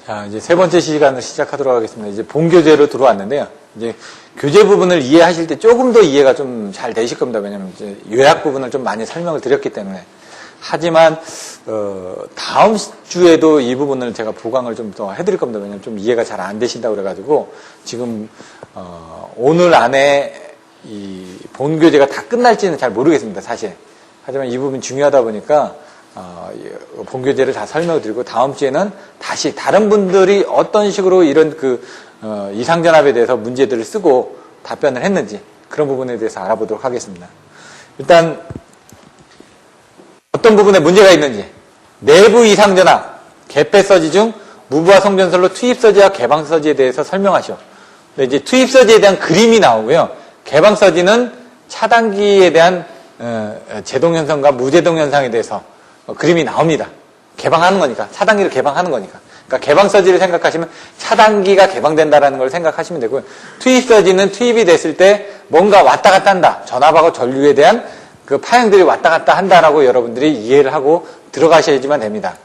자, 이제 세 번째 시간을 시작하도록 하겠습니다. 이제 본교재로 들어왔는데요. 이제 교재 부분을 이해하실 때 조금 더 이해가 좀 잘 되실 겁니다. 왜냐면 이제 요약 부분을 좀 많이 설명을 드렸기 때문에. 하지만, 다음 주에도 이 부분을 제가 보강을 좀 더 해드릴 겁니다. 왜냐면 좀 이해가 잘 안 되신다고 그래가지고, 지금, 오늘 안에 이 본교재가 다 끝날지는 잘 모르겠습니다. 사실. 하지만 이 부분 중요하다 보니까, 본교재를 다 설명을 드리고 다음 주에는 다시 다른 분들이 어떤 식으로 이런 이상전압에 대해서 문제들을 쓰고 답변을 했는지 그런 부분에 대해서 알아보도록 하겠습니다. 일단 어떤 부분에 문제가 있는지 내부 이상전압, 개폐서지 중 무부하 송전솔로 투입서지와 개방서지에 대해서 설명하시오. 이제 투입서지에 대한 그림이 나오고요. 개방서지는 차단기에 대한 제동현상과 무제동현상에 대해서 그림이 나옵니다. 개방하는 거니까. 차단기를 개방하는 거니까. 그러니까 개방서지를 생각하시면 차단기가 개방된다라는 걸 생각하시면 되고요. 투입서지는 투입이 됐을 때 뭔가 왔다 갔다 한다. 전압하고 전류에 대한 그 파형들이 왔다 갔다 한다라고 여러분들이 이해를 하고 들어가셔야지만 됩니다.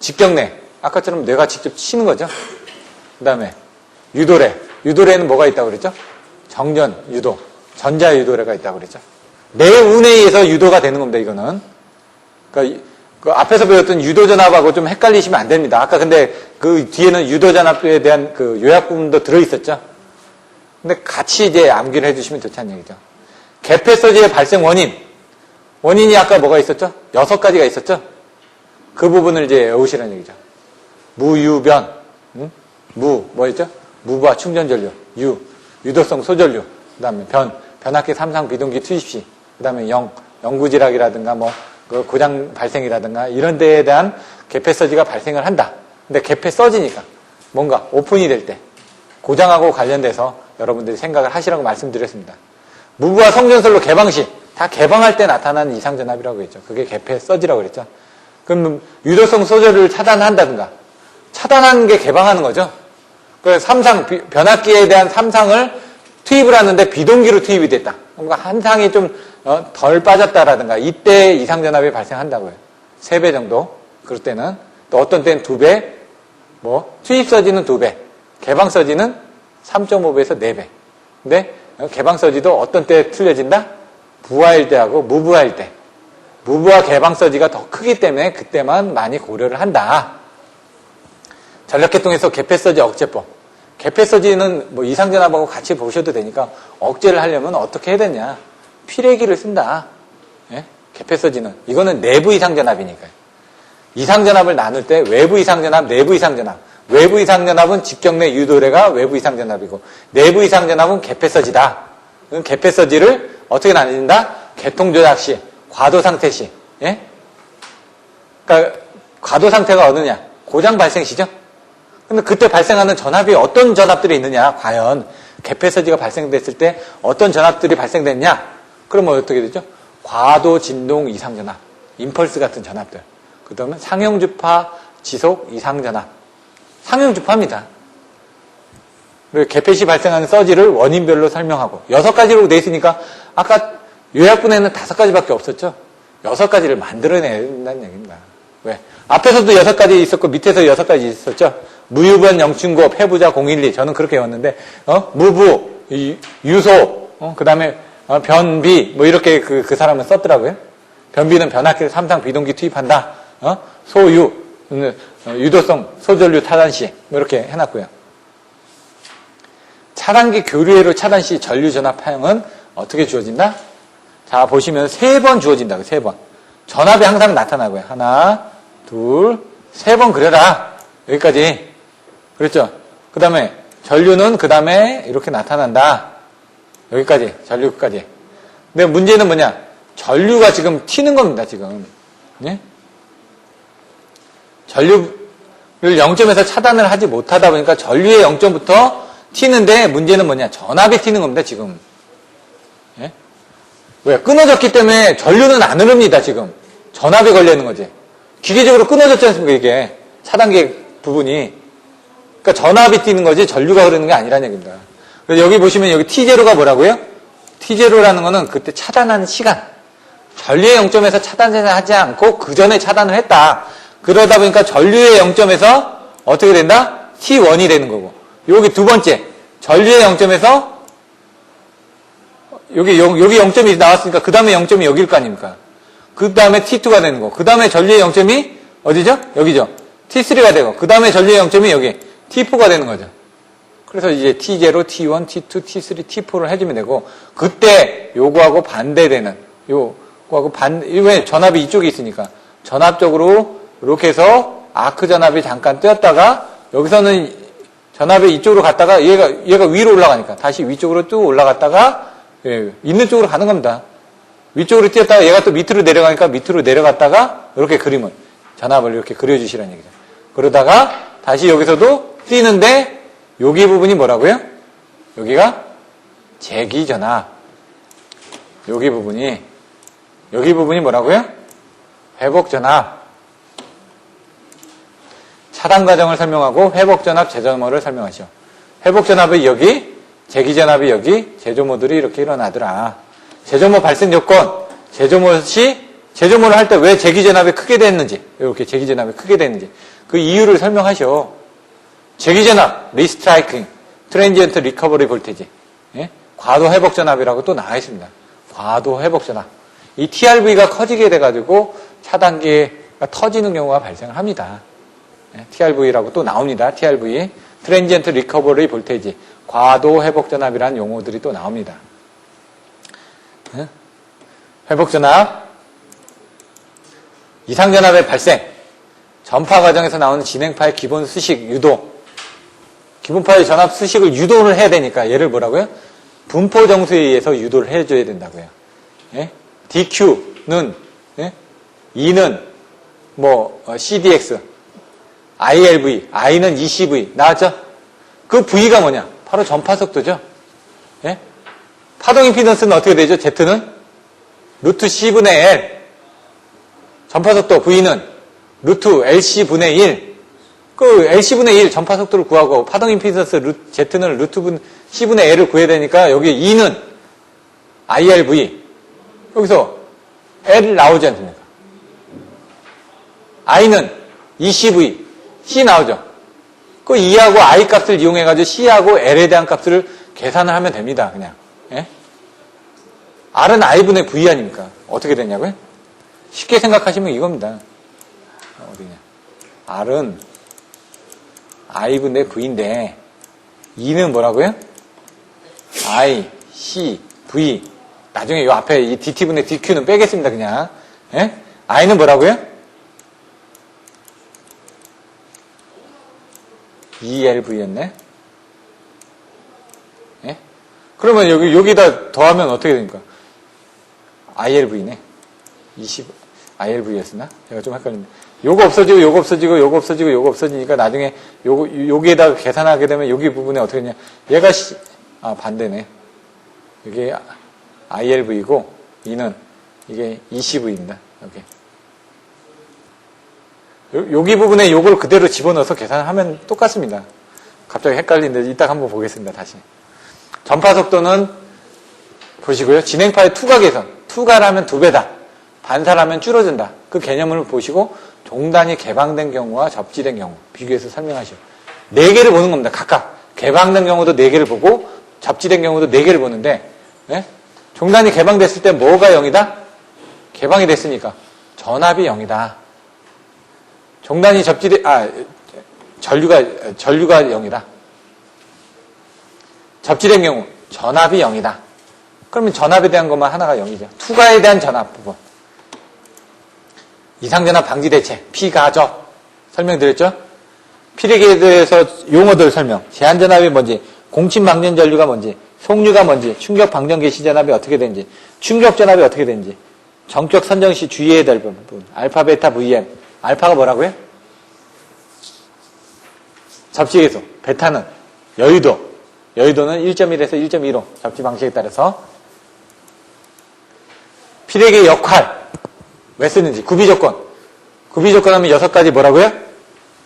직경례. 아까처럼 뇌가 직접 치는 거죠. 그 다음에 유도례. 유도례는 뭐가 있다고 그랬죠? 정전, 유도. 전자유도례가 있다고 그랬죠. 내운에 의해서 유도가 되는 겁니다. 이거는. 그러니까 그 앞에서 배웠던 유도전압하고 좀 헷갈리시면 안 됩니다. 아까 근데 그 뒤에는 유도전압에 대한 그 요약 부분도 들어있었죠. 근데 같이 이제 암기를 해주시면 좋다는 얘기죠. 개폐서지의 발생 원인. 원인이 아까 뭐가 있었죠? 6가지가 있었죠? 그 부분을 이제 외우시라는 얘기죠. 무유변. 뭐였죠? 무부하 충전전류. 유도성 소전류. 그 다음에 변압기 삼상 비동기 투입시. 그 다음에 영구지락이라든가 그 고장 발생이라든가 이런 데에 대한 개폐서지가 발생을 한다. 근데 개폐서지니까 뭔가 오픈이 될 때 고장하고 관련돼서 여러분들이 생각을 하시라고 말씀드렸습니다. 무부하 송전솔로 개방시 다 개방할 때 나타나는 이상전압이라고 했죠. 그게 개폐서지라고 그랬죠. 그럼 유도성 소전류를 차단한다든가 차단하는 게 개방하는 거죠. 그 변압기에 대한 삼상을 투입을 하는데 비동기로 투입이 됐다. 뭔가 한 상이 좀 덜 빠졌다라든가 이때 이상전압이 발생한다고요. 3배 정도. 그럴 때는 또 어떤 때는 2배, 투입서지는 2배, 개방서지는 3.5배에서 4배. 근데 개방서지도 어떤 때 틀려진다? 부하일 때하고 무부하일 때. 무부하 개방서지가 더 크기 때문에 그때만 많이 고려를 한다. 전력계통에서 개폐서지 억제법. 개폐서지는 이상전압하고 같이 보셔도 되니까 억제를 하려면 어떻게 해야 되냐. 피레기를 쓴다. 예? 개폐서지는. 이거는 내부 이상전압이니까요. 이상전압을 나눌 때 외부 이상전압, 내부 이상전압. 외부 이상전압은 직경례 유도례가 외부 이상전압이고 내부 이상전압은 개폐서지다. 그럼 개폐서지를 어떻게 나눠진다? 개통조작 시, 과도상태 시. 예? 그러니까 과도상태가 어느냐? 고장 발생 시죠? 근데 그때 발생하는 전압이 어떤 전압들이 있느냐? 과연 개폐서지가 발생됐을 때 어떤 전압들이 발생됐냐? 그러면 어떻게 되죠? 과도 진동 이상전압, 임펄스 같은 전압들. 그 다음에 상형주파 지속 이상전압. 상형주파입니다. 그리고 개폐시 발생하는 서지를 원인별로 설명하고 6가지로 돼 있으니까 아까 요약분에는 5가지밖에 없었죠? 6가지를 만들어내야 된다는 얘기입니다. 왜? 앞에서도 6가지 있었고 밑에서 6가지 있었죠? 무유변 영춘고 폐부자 012 저는 그렇게 외웠는데 무부 유소 그 다음에 변비 이렇게 그 사람은 썼더라고요. 변비는 변압기를 삼상 비동기 투입한다. 소유 유도성 소전류 차단시 이렇게 해놨고요. 차단기 교류회로 차단시 전류 전압 파형은 어떻게 주어진다? 자 보시면 3번 주어진다고요. 3번 전압이 항상 나타나고요. 하나 둘 3번 그려라. 여기까지 그랬죠? 그 다음에 전류는 그 다음에 이렇게 나타난다. 여기까지 전류까지. 근데 문제는 뭐냐? 전류가 지금 튀는 겁니다. 지금. 예? 전류를 0점에서 차단을 하지 못하다 보니까 전류의 0점부터 튀는데 문제는 뭐냐? 전압이 튀는 겁니다. 지금. 예? 왜? 끊어졌기 때문에 전류는 안 흐릅니다. 지금. 전압이 걸려 있는 거지. 기계적으로 끊어졌지 않습니까? 이게 차단기 부분이. 그러니까 전압이 뛰는 거지 전류가 흐르는 게 아니라는 얘기입니다. 그래서 여기 보시면 여기 T0가 뭐라고요? T0라는 거는 그때 차단하는 시간. 전류의 0점에서 차단을 하지 않고 그 전에 차단을 했다. 그러다 보니까 전류의 0점에서 어떻게 된다? T1이 되는 거고. 여기 두 번째, 전류의 0점에서 여기 0점이 나왔으니까 그 다음에 0점이 여기일 거 아닙니까? 그 다음에 T2가 되는 거. 그 다음에 전류의 0점이 어디죠? 여기죠. T3가 되고 그 다음에 전류의 0점이 여기 T4가 되는 거죠. 그래서 이제 T0, T1, T2, T3, T4를 해주면 되고 그때 요거하고 반대되는 요거하고 왜 전압이 이쪽에 있으니까 전압적으로 이렇게 해서 아크 전압이 잠깐 뜨었다가 여기서는 전압이 이쪽으로 갔다가 얘가 위로 올라가니까 다시 위쪽으로 쭉 올라갔다가 있는 쪽으로 가는 겁니다. 위쪽으로 뛰었다가 얘가 또 밑으로 내려가니까 밑으로 내려갔다가 이렇게 그림을 전압을 이렇게 그려주시라는 얘기죠. 그러다가 다시 여기서도 뛰는데 여기 부분이 뭐라고요? 여기가 재기전압. 여기 부분이 뭐라고요? 회복전압. 차단 과정을 설명하고 회복전압, 제조모를 설명하시오. 회복전압이 여기, 재기전압이 여기, 제조모들이 이렇게 일어나더라. 제조모 발생 조건, 제조모를 할 때 왜 재기전압이 크게 됐는지, 이렇게 재기전압이 크게 됐는지, 그 이유를 설명하시오. 재기전압, 리스트라이킹, 트랜지언트 리커버리 볼테이지, 과도 회복전압이라고 또 나와 있습니다. 과도 회복전압. 이 TRV가 커지게 돼가지고 차단기가 터지는 경우가 발생을 합니다. TRV라고 또 나옵니다. TRV, 트랜지언트 리커버리 볼테이지, 과도 회복전압이라는 용어들이 또 나옵니다. 회복전압, 이상전압의 발생, 전파 과정에서 나오는 진행파의 기본 수식, 유도, 기본파의 전압 수식을 유도를 해야 되니까 얘를 뭐라고요? 분포 정수에 의해서 유도를 해줘야 된다고요. DQ는 E는 CDX, ILV, I는 ECV 나왔죠? 그 V가 뭐냐? 바로 전파 속도죠. 파동 임피던스는 어떻게 되죠? Z는 루트 C분의 L, 전파 속도 V는 루트 LC분의 1. 그 LC분의 1 전파 속도를 구하고 파동 임피던스 Z는 루트 C분의 L을 구해야 되니까 여기 E는 ILV. 여기서 L 나오지 않습니까? I는 ECV. C 나오죠? 그 E하고 I 값을 이용해가지고 C하고 L에 대한 값을 계산을 하면 됩니다. 그냥. R은 I분의 V 아닙니까? 어떻게 되냐고요? 쉽게 생각하시면 이겁니다. 어디냐. R은 I분의 V인데 E는 뭐라고요? I, C, V. 나중에 이 앞에 이 DT분의 DQ는 빼겠습니다. 그냥. I는 뭐라고요? ELV였네? 그러면 여기다 더하면 어떻게 됩니까? ILV네. 20, ILV였으나? 제가 좀 헷갈린데. 요거 없어지고, 요거 없어지고, 요거 없어지고, 요거 없어지니까 나중에 여기에다가 계산하게 되면 여기 부분에 어떻게 되냐. 얘가, 반대네. 이게 ILV이고, E는 이게 ECV입니다. 여기 부분에 요걸 그대로 집어넣어서 계산하면 똑같습니다. 갑자기 헷갈리는데 이따 한번 보겠습니다. 다시. 전파 속도는 보시고요. 진행파의 투각에서 투과라면 2배다. 반사라면 줄어든다. 그 개념을 보시고 종단이 개방된 경우와 접지된 경우 비교해서 설명하시오. 4개를 보는 겁니다. 각각. 개방된 경우도 4개를 보고 접지된 경우도 4개를 보는데 종단이 개방됐을 때 뭐가 0이다? 개방이 됐으니까 전압이 0이다. 종단이 전류가 0이다. 접지된 경우 전압이 0이다. 그러면 전압에 대한 것만 하나가 0이죠. 투과에 대한 전압 부분. 이상전압 방지 대책, 피가적 설명드렸죠? 피레기에 대해서 용어들 설명. 제한전압이 뭔지, 공침방전 전류가 뭔지, 속류가 뭔지, 충격 방전 개시 전압이 어떻게 되는지, 충격 전압이 어떻게 되는지, 정격 선정 시 주의해야 될 부분. 알파, 베타, VM. 알파가 뭐라고요? 접지계수. 베타는 여유도. 여유도는 1.1에서 1.15. 접지 방식에 따라서. 피레기의 역할. 왜 쓰는지. 구비조건. 구비조건 하면 6가지 뭐라고요?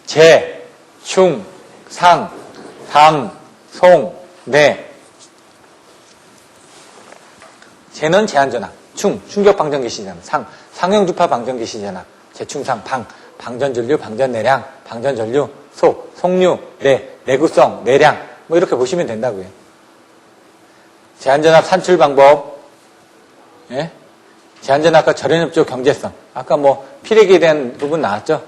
재, 충, 상, 방, 송, 내. 재는 제한전압. 충, 충격방전개시전압. 상형주파 방전개시전압. 재충상, 방전전류, 방전내량, 방전전류, 속류, 내구성, 내량 뭐 이렇게 보시면 된다고요. 제한전압 산출 방법, 예? 제한전압과 절연협조 경제성. 아까 뭐 피레기에 대한 부분 나왔죠?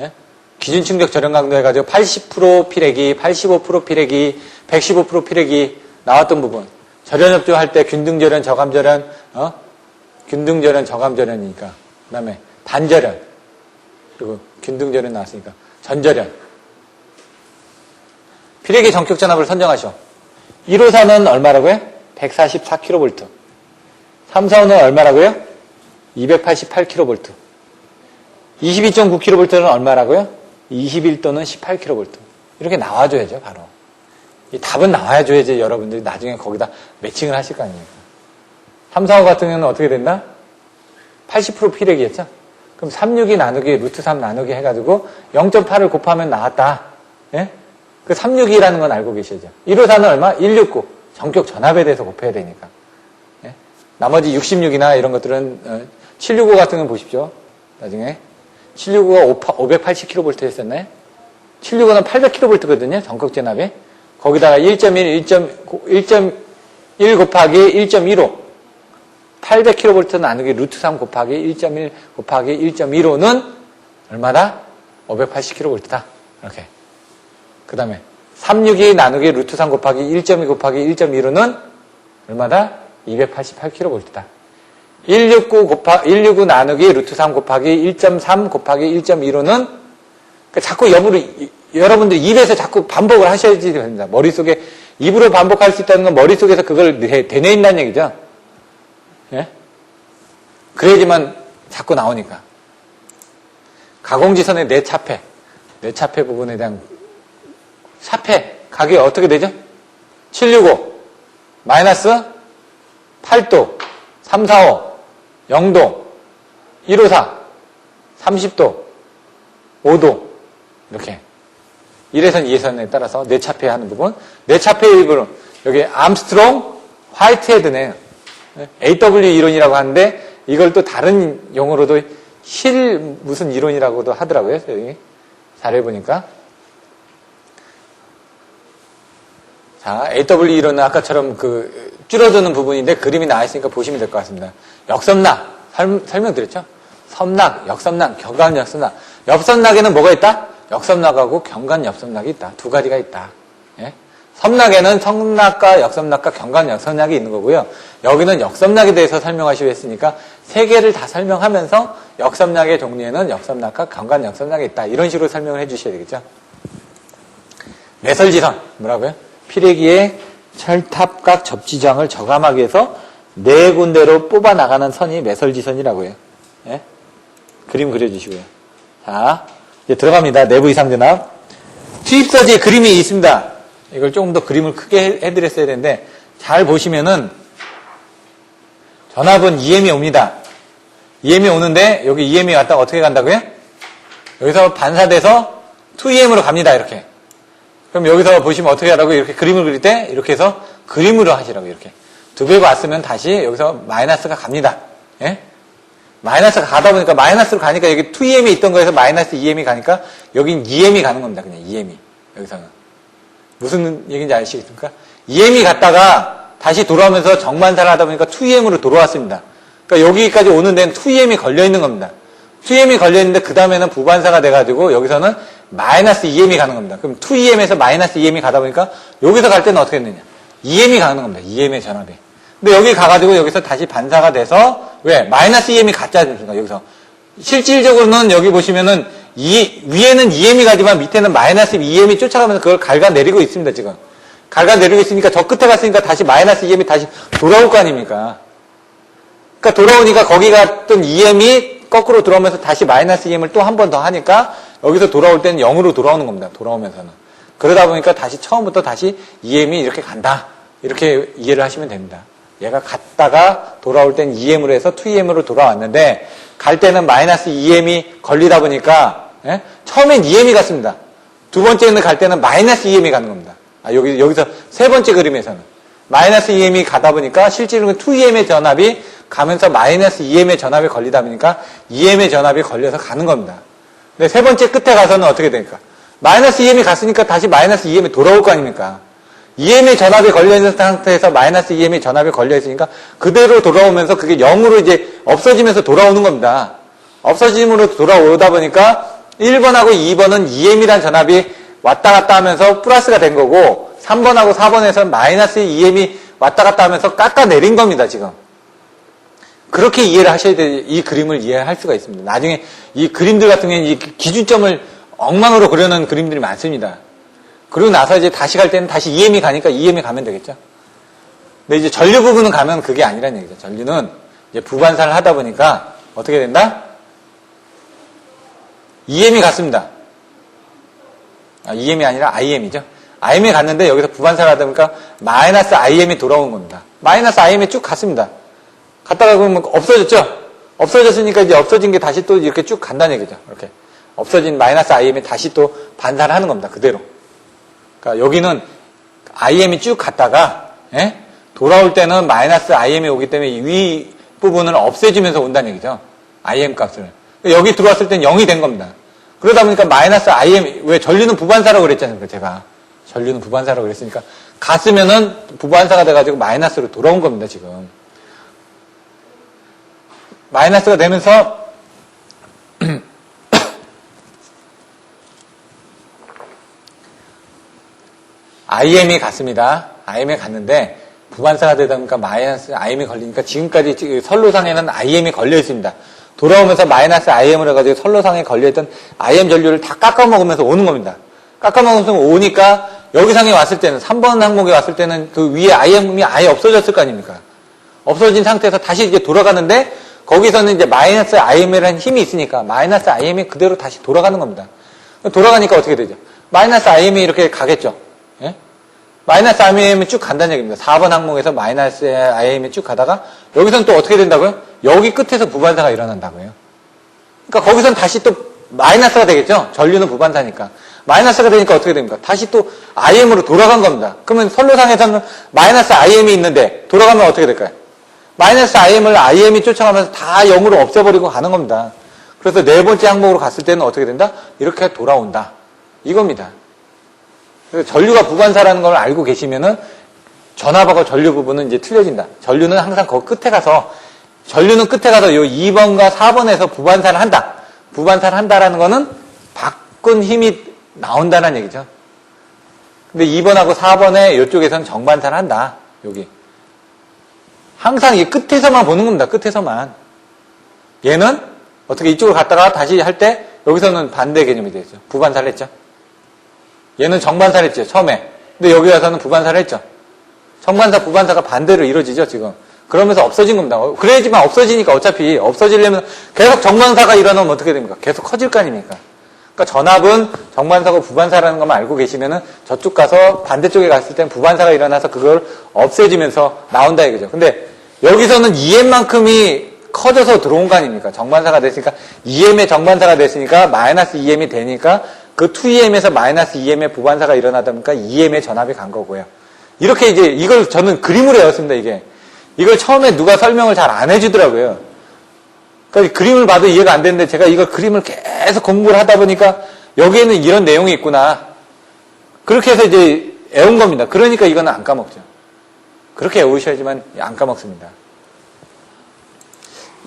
예? 기준 충격 절연 강도 해가지고 80% 피레기, 85% 피레기, 115% 피레기 나왔던 부분. 절연협조 할 때 균등절연, 저감절연, 균등절연, 저감절연이니까. 그 다음에 단절연. 그리고 균등절연 나왔으니까. 전절연. 피레기 전격 전압을 선정하셔. 1호사는 얼마라고요? 144kV. 3사호는 얼마라고요? 288kV. 22.9kV는 얼마라고요? 21도는 18kV. 이렇게 나와줘야죠, 바로. 이 답은 나와줘야지 여러분들이 나중에 거기다 매칭을 하실 거 아닙니까? 3, 4호 같은 경우는 어떻게 된다? 80% 피레기였죠? 그럼 362 나누기 루트 3 나누기 해가지고 0.8을 곱하면 나왔다. 예? 그 362라는 건 알고 계시죠? 1호사는 얼마? 169. 전격 전압에 대해서 곱해야 되니까. 예? 나머지 66이나 이런 것들은 765 같은 건 보십시오. 나중에 765가 580kV 했었나요? 765는 800kV거든요. 전격 전압이. 거기다가 1.1 곱하기 1.15 800kV 나누기 루트 3 곱하기 1.1 곱하기 1.15는 얼마다? 580kV다. 이렇게. 그 다음에 362 나누기 루트 3 곱하기 1.2 곱하기 1.15는 얼마다? 288kV다. 169 나누기 루트 3 곱하기 1.3 곱하기 1.15는 자꾸 여러분들 입에서 자꾸 반복을 하셔야지 됩니다. 머릿속에 입으로 반복할 수 있다는 건 머릿속에서 그걸 되뇌인다는 얘기죠. 예? 그래야지만 자꾸 나오니까. 가공지선의 내차폐 부분에 대한 차폐 가격이 어떻게 되죠? 765 마이너스 8도 345 0도 154 30도 5도 이렇게 1회선 2회선에 따라서 내차폐 하는 부분. 내차폐 일부는 여기 암스트롱 화이트헤드네요. AW 이론이라고 하는데 이걸 또 다른 용어로도 힐 무슨 이론이라고도 하더라고요. 여기 자료해 보니까. 자, AW 이론은 아까처럼 그 줄어드는 부분인데 그림이 나와 있으니까 보시면 될 것 같습니다. 역섬낙 설명드렸죠? 섬낙, 역섬낙, 경관 역섬낙. 역섬낙에는 뭐가 있다? 역섬낙하고 경관 역섬낙이 있다. 두 가지가 있다. 예? 섬낙에는 섬낙과 역섬낙과 경관 역섬낙이 있는 거고요. 여기는 역섬낙에 대해서 설명하시고 했으니까 세 개를 다 설명하면서 역섬낙의 종류에는 역섬낙과 경관 역섬낙이 있다. 이런 식으로 설명을 해주셔야 되겠죠. 매설지선 뭐라고요? 피레기의 철탑각 접지장을 저감하기 위해서 네 군데로 뽑아 나가는 선이 매설지선이라고 해요. 예? 그림 그려주시고요. 자, 이제 들어갑니다. 내부 이상전압. 투입서지에 그림이 있습니다. 이걸 조금 더 그림을 크게 해드렸어야 되는데 잘 보시면은 전압은 EM이 옵니다. EM이 오는데 여기 EM이 왔다가 어떻게 간다고요? 여기서 반사돼서 2EM으로 갑니다. 이렇게. 그럼 여기서 보시면 어떻게 하라고 이렇게 그림을 그릴 때 이렇게 해서 그림으로 하시라고 이렇게. 두 배가 왔으면 다시 여기서 마이너스가 갑니다. 예? 마이너스가 가다 보니까 마이너스로 가니까 여기 2EM이 있던 거에서 마이너스 2EM이 가니까 여긴 EM이 가는 겁니다. 그냥 EM이. 여기서는. 무슨 얘기인지 아시겠습니까? EM이 갔다가 다시 돌아오면서 정반사를 하다 보니까 2EM으로 돌아왔습니다. 그러니까 여기까지 오는 데는 2EM이 걸려있는 겁니다. 2EM이 걸려있는데 그 다음에는 부반사가 돼가지고 여기서는 마이너스 2EM이 가는 겁니다. 그럼 2EM에서 마이너스 2EM이 가다 보니까 여기서 갈 때는 어떻게 되느냐? EM이 가는 겁니다. EM의 전압이. 근데 여기 가가지고 여기서 다시 반사가 돼서 왜? 마이너스 EM이 갔지 않습니까? 여기서. 실질적으로는 여기 보시면은 위에는 EM이 가지만 밑에는 마이너스 EM이 쫓아가면서 그걸 갉아내리고 있습니다, 지금. 갉아내리고 있으니까 저 끝에 갔으니까 다시 마이너스 EM이 다시 돌아올 거 아닙니까? 그러니까 돌아오니까 거기 갔던 EM이 거꾸로 돌아오면서 다시 마이너스 EM을 또 한 번 더 하니까 여기서 돌아올 때는 0으로 돌아오는 겁니다. 돌아오면서는. 그러다 보니까 다시 처음부터 다시 EM이 이렇게 간다. 이렇게 이해를 하시면 됩니다. 얘가 갔다가 돌아올 땐 EM으로 해서 2EM으로 돌아왔는데 갈 때는 마이너스 EM이 걸리다 보니까 처음엔 EM이 갔습니다. 두 번째는 갈 때는 마이너스 EM이 가는 겁니다. 여기서 세 번째 그림에서는 마이너스 EM이 가다 보니까 실제로는 2EM의 전압이 가면서 마이너스 EM의 전압이 걸리다 보니까 EM의 전압이 걸려서 가는 겁니다. 근데 세 번째 끝에 가서는 어떻게 됩니까? 마이너스 EM이 갔으니까 다시 마이너스 EM이 돌아올 거 아닙니까? EM의 전압이 걸려있는 상태에서 마이너스 EM의 전압이 걸려있으니까 그대로 돌아오면서 그게 0으로 이제 없어지면서 돌아오는 겁니다. 없어짐으로 돌아오다 보니까 1번하고 2번은 EM이란 전압이 왔다 갔다 하면서 플러스가 된 거고 3번하고 4번에서는 마이너스 EM이 왔다 갔다 하면서 깎아내린 겁니다, 지금. 그렇게 이해를 하셔야 돼요. 이 그림을 이해할 수가 있습니다. 나중에 이 그림들 같은 경우에는 이 기준점을 엉망으로 그려놓은 그림들이 많습니다. 그리고 나서 이제 다시 갈 때는 다시 EM이 가니까 EM이 가면 되겠죠. 근데 이제 전류 부분은 가면 그게 아니란 얘기죠. 전류는 이제 부반사를 하다 보니까 어떻게 된다? EM이 갔습니다. EM이 아니라 IM이죠. IM이 갔는데 여기서 부반사를 하다 보니까 마이너스 IM이 돌아온 겁니다. 마이너스 IM이 쭉 갔습니다. 갔다가 그러면 없어졌죠? 없어졌으니까 이제 없어진 게 다시 또 이렇게 쭉 간다는 얘기죠. 이렇게. 없어진 마이너스 IM이 다시 또 반사를 하는 겁니다. 그대로. 그러니까 여기는 IM이 쭉 갔다가, 예? 돌아올 때는 마이너스 IM이 오기 때문에 위 부분을 없애주면서 온다는 얘기죠. IM 값을. 여기 들어왔을 땐 0이 된 겁니다. 그러다 보니까 마이너스 IM, 왜 전류는 부반사라고 그랬잖아요. 제가. 전류는 부반사라고 그랬으니까. 갔으면은 부반사가 돼가지고 마이너스로 돌아온 겁니다, 지금. 마이너스가 되면서 IM이 갔습니다. IM이 갔는데 부반사가 되다 보니까 마이너스 IM이 걸리니까 지금까지 선로상에는 IM이 걸려 있습니다. 돌아오면서 마이너스 IM을 해가지고 선로상에 걸려있던 IM 전류를 다 깎아먹으면서 오는 겁니다. 깎아먹으면서 오니까 여기 상에 왔을 때는 3번 항목에 왔을 때는 그 위에 IM이 아예 없어졌을 거 아닙니까? 없어진 상태에서 다시 이제 돌아가는데 거기서는 이제 마이너스 IM이라는 힘이 있으니까 마이너스 IM이 그대로 다시 돌아가는 겁니다. 돌아가니까 어떻게 되죠? 마이너스 IM이 이렇게 가겠죠? 예? 마이너스 IM이 쭉 간다는 얘기입니다. 4번 항목에서 마이너스 IM이 쭉 가다가 여기서는 또 어떻게 된다고요? 여기 끝에서 부반사가 일어난다고요. 그러니까 거기서는 다시 또 마이너스가 되겠죠? 전류는 부반사니까. 마이너스가 되니까 어떻게 됩니까? 다시 또 IM으로 돌아간 겁니다. 그러면 선로상에서는 마이너스 IM이 있는데 돌아가면 어떻게 될까요? 마이너스 IM을 IM이 쫓아가면서 다 0으로 없애버리고 가는 겁니다. 그래서 네 번째 항목으로 갔을 때는 어떻게 된다? 이렇게 돌아온다. 이겁니다. 그래서 전류가 부반사라는 걸 알고 계시면은 전압하고 전류 부분은 이제 틀려진다. 전류는 항상 그 끝에 가서 전류는 끝에 가서 요 2번과 4번에서 부반사를 한다. 부반사를 한다라는 거는 바꾼 힘이 나온다는 얘기죠. 근데 2번하고 4번에 이쪽에서는 정반사를 한다. 여기. 항상 이 끝에서만 보는 겁니다. 끝에서만. 얘는 어떻게 이쪽으로 갔다가 다시 할 때 여기서는 반대 개념이 되겠죠. 부반사를 했죠. 얘는 정반사를 했죠. 처음에. 근데 여기 와서는 부반사를 했죠. 정반사, 부반사가 반대로 이루어지죠. 지금. 그러면서 없어진 겁니다. 그래야지만 없어지니까 어차피 없어지려면 계속 정반사가 일어나면 어떻게 됩니까? 계속 커질 거 아닙니까? 그러니까 전압은 정반사고 부반사라는 것만 알고 계시면은 저쪽 가서 반대쪽에 갔을 땐 부반사가 일어나서 그걸 없애지면서 나온다 이거죠. 근데 여기서는 EM만큼이 커져서 들어온 거 아닙니까? 정반사가 됐으니까 EM의 정반사가 됐으니까 마이너스 EM이 되니까 그 2EM에서 마이너스 EM의 부반사가 일어나다 보니까 EM의 전압이 간 거고요. 이렇게 이제 이걸 저는 그림으로 외웠습니다. 이게. 이걸 처음에 누가 설명을 잘 안 해주더라고요. 그러니까 그림을 봐도 이해가 안 되는데 제가 이걸 그림을 계속 공부를 하다 보니까 여기에는 이런 내용이 있구나. 그렇게 해서 이제 외운 겁니다. 그러니까 이거는 안 까먹죠. 그렇게 외우셔야지만 안 까먹습니다.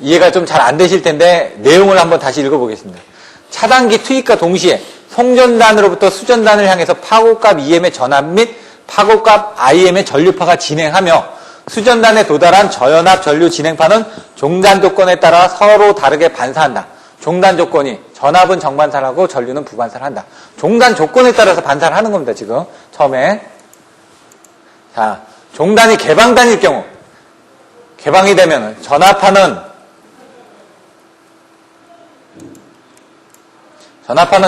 이해가 좀 잘 안 되실 텐데 내용을 한번 다시 읽어보겠습니다. 차단기 투입과 동시에 송전단으로부터 수전단을 향해서 파고값 EM의 전압 및 파고값 IM의 전류파가 진행하며 수전단에 도달한 저연압 전류 진행파는 종단 조건에 따라 서로 다르게 반사한다. 종단 조건이 전압은 정반사를 하고 전류는 부반사를 한다. 종단 조건에 따라서 반사를 하는 겁니다. 지금 처음에. 자, 종단이 개방단일 경우 개방이 되면 전압파는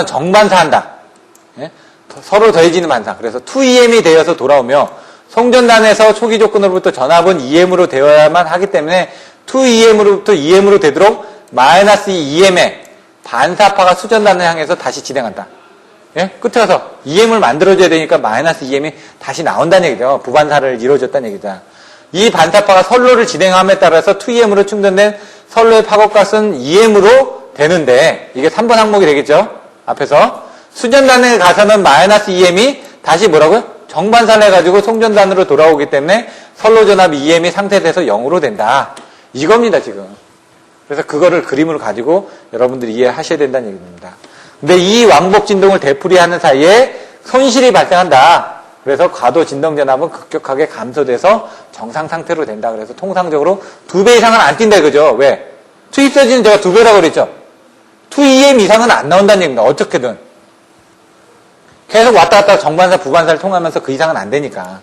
정반사한다. 예? 서로 더해지는 반사. 그래서 2EM이 되어서 돌아오며 송전단에서 초기 조건으로부터 전압은 EM으로 되어야만 하기 때문에 2EM으로부터 EM으로 되도록 마이너스 EM의 반사파가 수전단을 향해서 다시 진행한다. 예? 끝에 가서 EM을 만들어줘야 되니까 마이너스 EM이 다시 나온다는 얘기죠. 부반사를 이루어졌다는 얘기죠. 이 반사파가 선로를 진행함에 따라서 2EM으로 충전된 선로의 파고값은 EM으로 되는데 이게 3번 항목이 되겠죠. 앞에서 수전단에 가서는 마이너스 EM이 다시 뭐라고요? 정반사를 해가지고 송전단으로 돌아오기 때문에 선로전압 EM이 상쇄돼서 0으로 된다. 이겁니다, 지금. 그래서 그거를 그림으로 가지고 여러분들이 이해하셔야 된다는 얘기입니다. 근데 이 왕복 진동을 되풀이하는 사이에 손실이 발생한다. 그래서 과도 진동 전압은 급격하게 감소돼서 정상 상태로 된다. 그래서 통상적으로 2배 이상은 안 뛴다 이거죠. 왜? 투입 서지는 제가 2배라고 그랬죠. 2EM 이상은 안 나온다는 얘기입니다. 어떻게든. 계속 왔다 갔다 정반사, 부반사를 통하면서 그 이상은 안 되니까.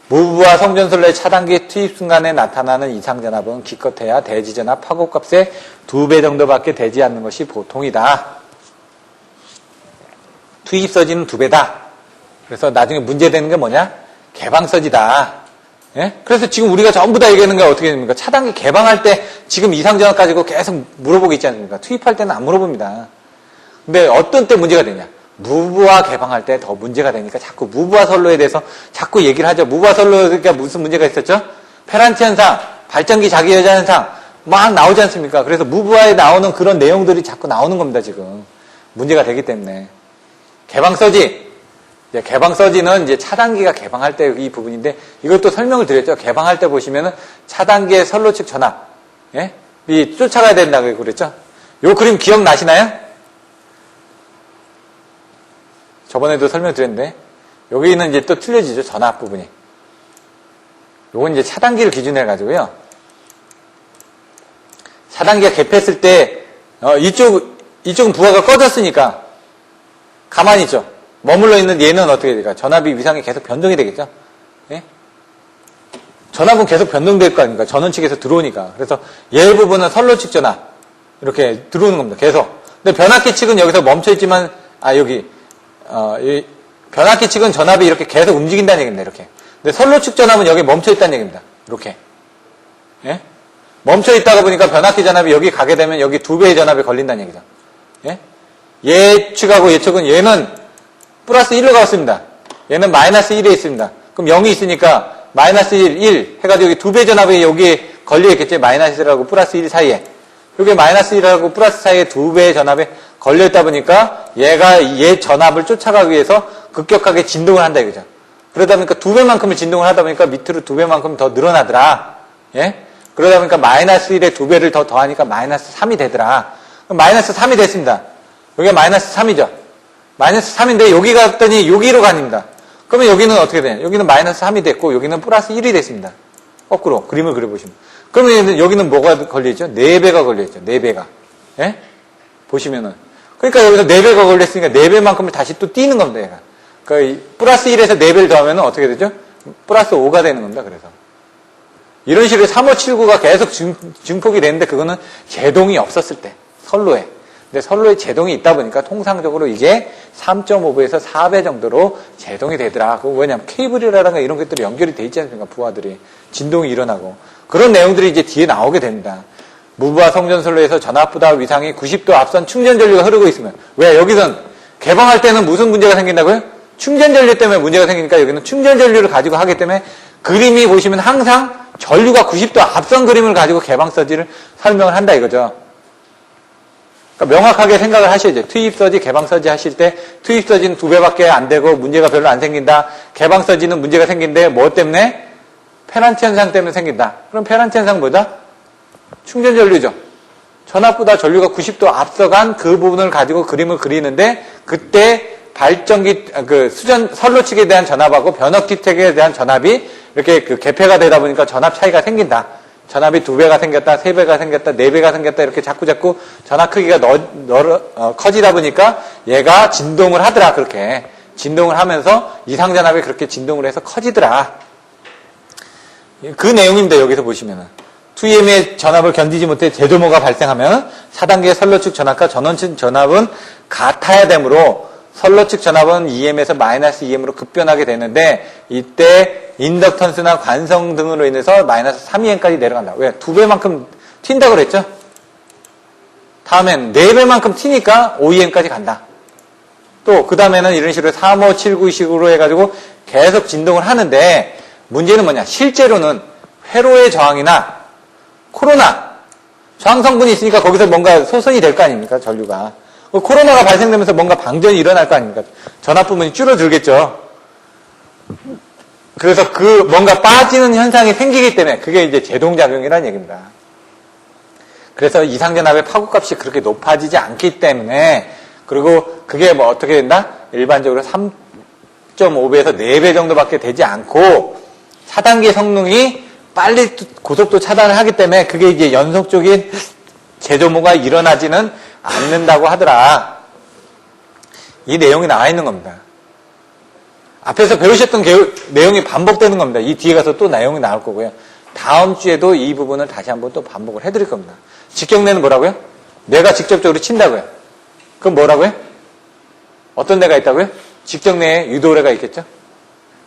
무브와 송전선로의 차단기 투입 순간에 나타나는 이상전압은 기껏해야 대지전압 파고값의 2배 정도밖에 되지 않는 것이 보통이다. 투입 서지는 2배다. 그래서 나중에 문제되는 게 뭐냐? 개방서지다. 예? 그래서 지금 우리가 전부 다 얘기하는 게 어떻게 됩니까? 차단기 개방할 때 지금 이상전압 가지고 계속 물어보고 있지 않습니까? 투입할 때는 안 물어봅니다. 근데 어떤 때 문제가 되냐? 무브와 개방할 때 더 문제가 되니까 자꾸 무브와 선로에 대해서 자꾸 얘기를 하죠. 무브와 선로가 무슨 문제가 있었죠? 페란치 현상, 발전기 자기여자 현상 막 나오지 않습니까? 그래서 무브와에 나오는 그런 내용들이 자꾸 나오는 겁니다. 지금 문제가 되기 때문에 개방서지. 개방서지는 이제 차단기가 개방할 때 이 부분인데 이것도 설명을 드렸죠. 개방할 때 보시면은 차단기의 선로 측 전압, 예? 이 쫓아가야 된다고 그랬죠. 요 그림 기억나시나요? 저번에도 설명드렸는데 여기는 이제 또 틀려지죠. 전압 부분이. 요건 이제 차단기를 기준으로 해가지고요. 차단기가 개폐했을 때 이쪽은 부하가 꺼졌으니까 가만히 있죠. 머물러 있는 얘는 어떻게 될까? 전압이 위상이 계속 변동이 되겠죠? 예? 전압은 계속 변동될 거 아닙니까? 전원 측에서 들어오니까. 그래서 얘 부분은 선로 측 전압. 이렇게 들어오는 겁니다. 계속. 근데 변압기 측은 여기서 멈춰있지만, 이 변압기 측은 전압이 이렇게 계속 움직인다는 얘기입니다. 이렇게. 근데 선로 측 전압은 여기 멈춰있다는 얘기입니다. 이렇게. 예? 멈춰있다가 보니까 변압기 전압이 여기 가게 되면 여기 2배의 전압이 걸린다는 얘기죠. 예? 얘 측하고 얘 측은 얘는 플러스 1로 갔습니다. 얘는 마이너스 1에 있습니다. 그럼 0이 있으니까 마이너스 1 해가지고 여기 2배 전압이 여기에 걸려있겠지. 마이너스 1하고 플러스 1 사이에. 여기 마이너스 1하고 플러스 사이에 2배의 전압에 걸려있다 보니까 얘가 얘 전압을 쫓아가기 위해서 급격하게 진동을 한다 이거죠. 그러다 보니까 2배만큼을 진동을 하다 보니까 밑으로 2배만큼 더 늘어나더라. 예? 그러다 보니까 마이너스 1에 2배를 더 더하니까 마이너스 3이 되더라. 그럼 마이너스 3이 됐습니다. 여기가 마이너스 3이죠. 마이너스 3인데 여기 갔더니 여기로 갑니다. 그러면 여기는 어떻게 되냐? 여기는 마이너스 3이 됐고 여기는 플러스 1이 됐습니다. 거꾸로 그림을 그려보시면. 그러면 여기는 뭐가 걸려있죠? 4배가 걸려있죠. 4배가. 예? 보시면은. 그러니까 여기서 4배가 걸렸으니까 4배만큼을 다시 또 띄는 겁니다. 얘가. 그러니까 플러스 1에서 4배를 더하면 어떻게 되죠? 플러스 5가 되는 겁니다. 그래서. 이런 식으로 3579가 계속 증폭이 되는데 그거는 제동이 없었을 때. 선로에. 근데 선로에 제동이 있다 보니까 통상적으로 이게 3.5배에서 4배 정도로 제동이 되더라. 그거 왜냐면 케이블이라든가 이런 것들이 연결이 돼 있지 않습니까? 부하들이. 진동이 일어나고. 그런 내용들이 이제 뒤에 나오게 됩니다. 무부하 송전선로에서 전압보다 위상이 90도 앞선 충전전류가 흐르고 있으면. 왜? 여기선 개방할 때는 무슨 문제가 생긴다고요? 충전전류 때문에 문제가 생기니까 여기는 충전전류를 가지고 하기 때문에 그림이 보시면 항상 전류가 90도 앞선 그림을 가지고 개방서지를 설명을 한다 이거죠. 그러니까 명확하게 생각을 하셔야죠. 투입서지, 개방서지 하실 때 투입서지는 2배밖에 안 되고 문제가 별로 안 생긴다. 개방서지는 문제가 생긴데 뭐 때문에? 페란치 현상 때문에 생긴다. 그럼 페란치 현상 뭐다? 충전전류죠. 전압보다 전류가 90도 앞서간 그 부분을 가지고 그림을 그리는데 그때 발전기, 선로 측에 대한 전압하고 변압기 측에 대한 전압이 이렇게 개폐가 되다 보니까 전압 차이가 생긴다. 전압이 2배가 생겼다, 3배가 생겼다, 4배가 생겼다 이렇게 자꾸 전압 크기가 커지다 보니까 얘가 진동을 하더라. 그렇게 진동을 하면서 이상전압이 그렇게 진동을 해서 커지더라. 그 내용입니다. 여기서 보시면은 2EM의 전압을 견디지 못해 제조모가 발생하면 차단기의 선로 측 전압과 전원 측 전압은 같아야 되므로 선로 측 전압은 EM에서 마이너스 EM으로 급변하게 되는데 이때 인덕턴스나 관성 등으로 인해서 마이너스 3EM까지 내려간다. 왜? 2배만큼 튄다고 그랬죠? 다음엔 4배만큼 튀니까 5EM까지 간다. 또 그 다음에는 이런 식으로 3579식으로 해가지고 계속 진동을 하는데 문제는 뭐냐? 실제로는 회로의 저항이나 코로나 저항 성분이 있으니까 거기서 뭔가 소선이 될 거 아닙니까? 전류가. 코로나가 발생되면서 뭔가 방전이 일어날 거 아닙니까? 전압 부분이 줄어들겠죠. 그래서 그 뭔가 빠지는 현상이 생기기 때문에 그게 이제 제동작용이라는 얘기입니다. 그래서 이상전압의 파고값이 그렇게 높아지지 않기 때문에, 그리고 그게 뭐 어떻게 된다? 일반적으로 3.5배에서 4배 정도밖에 되지 않고 4단계 성능이 빨리 고속도 차단을 하기 때문에 그게 이제 연속적인 재조모가 일어나지는 않는다고 하더라. 이 내용이 나와 있는 겁니다. 앞에서 배우셨던 내용이 반복되는 겁니다. 이 뒤에 가서 또 내용이 나올 거고요. 다음 주에도 이 부분을 다시 한번 또 반복을 해드릴 겁니다. 직경내는 뭐라고요? 뇌가 직접적으로 친다고요. 그럼 뭐라고요? 어떤 뇌가 있다고요? 직경내에 유도뇌가 있겠죠?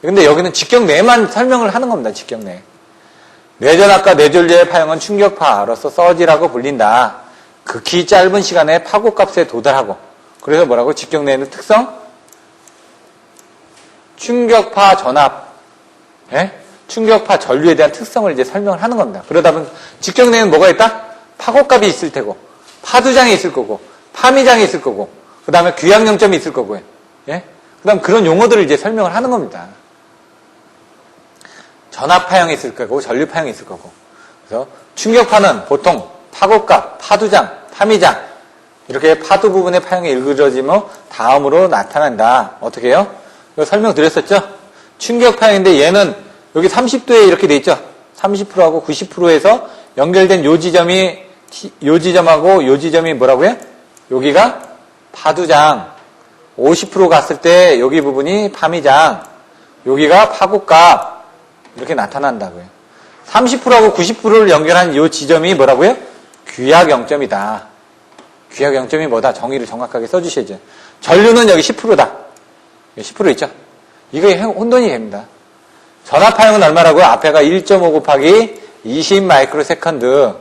근데 여기는 직경내만 설명을 하는 겁니다. 직경내. 뇌전압과 뇌졸려의 파형은 충격파로서 서지라고 불린다. 극히 짧은 시간에 파고값에 도달하고. 그래서 뭐라고? 직경내의 특성? 충격파 전압, 충격파 전류에 대한 특성을 이제 설명을 하는 겁니다. 그러다 보면 직경내에는 뭐가 있다? 파고값이 있을 테고, 파두장이 있을 거고, 파미장이 있을 거고, 그 다음에 귀향영점이 있을 거고요. 그 다음 그런 용어들을 이제 설명을 하는 겁니다. 전압파형이 있을 거고, 전류파형이 있을 거고. 그래서 충격파는 보통 파고값, 파두장, 파미장, 이렇게 파두 부분의 파형이 일그러지며 다음으로 나타난다. 어떻게 해요? 이거 설명드렸었죠? 충격파형인데 얘는 여기 30도에 이렇게 돼 있죠? 30%하고 90%에서 연결된 요 지점이, 요 지점하고 요 지점이 뭐라고요? 여기가 파두장. 50% 갔을 때 여기 부분이 파미장. 여기가 파고값. 이렇게 나타난다고요. 30%하고 90%를 연결한 요 지점이 뭐라고요? 귀약영점이다. 귀약영점이 뭐다? 정의를 정확하게 써주셔야죠. 전류는 여기 10%다. 10% 있죠? 이거 혼돈이 됩니다. 전압파형은 얼마라고요? 앞에가 1.5 곱하기 20 마이크로 세컨드.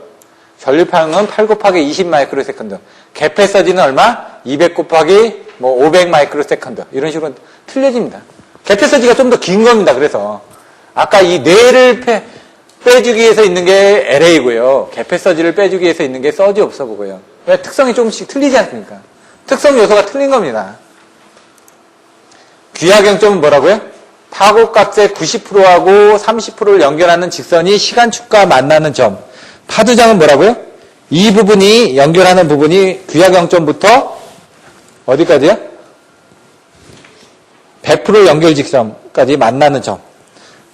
전류파형은 8 곱하기 20 마이크로 세컨드. 개폐서지는 얼마? 200 곱하기 500 마이크로 세컨드. 이런 식으로 틀려집니다. 개폐서지가 좀 더 긴 겁니다. 그래서 아까 이 뇌를 빼주기 위해서 있는 게 LA고요. 개폐서지를 빼주기 위해서 있는 게 서지 옵서버고요. 왜? 특성이 조금씩 틀리지 않습니까? 특성 요소가 틀린 겁니다. 귀약영점은 뭐라고요? 파고값의 90%하고 30%를 연결하는 직선이 시간축과 만나는 점. 파두장은 뭐라고요? 이 부분이 연결하는 부분이 귀약영점부터 어디까지요? 100% 연결 직선까지 만나는 점.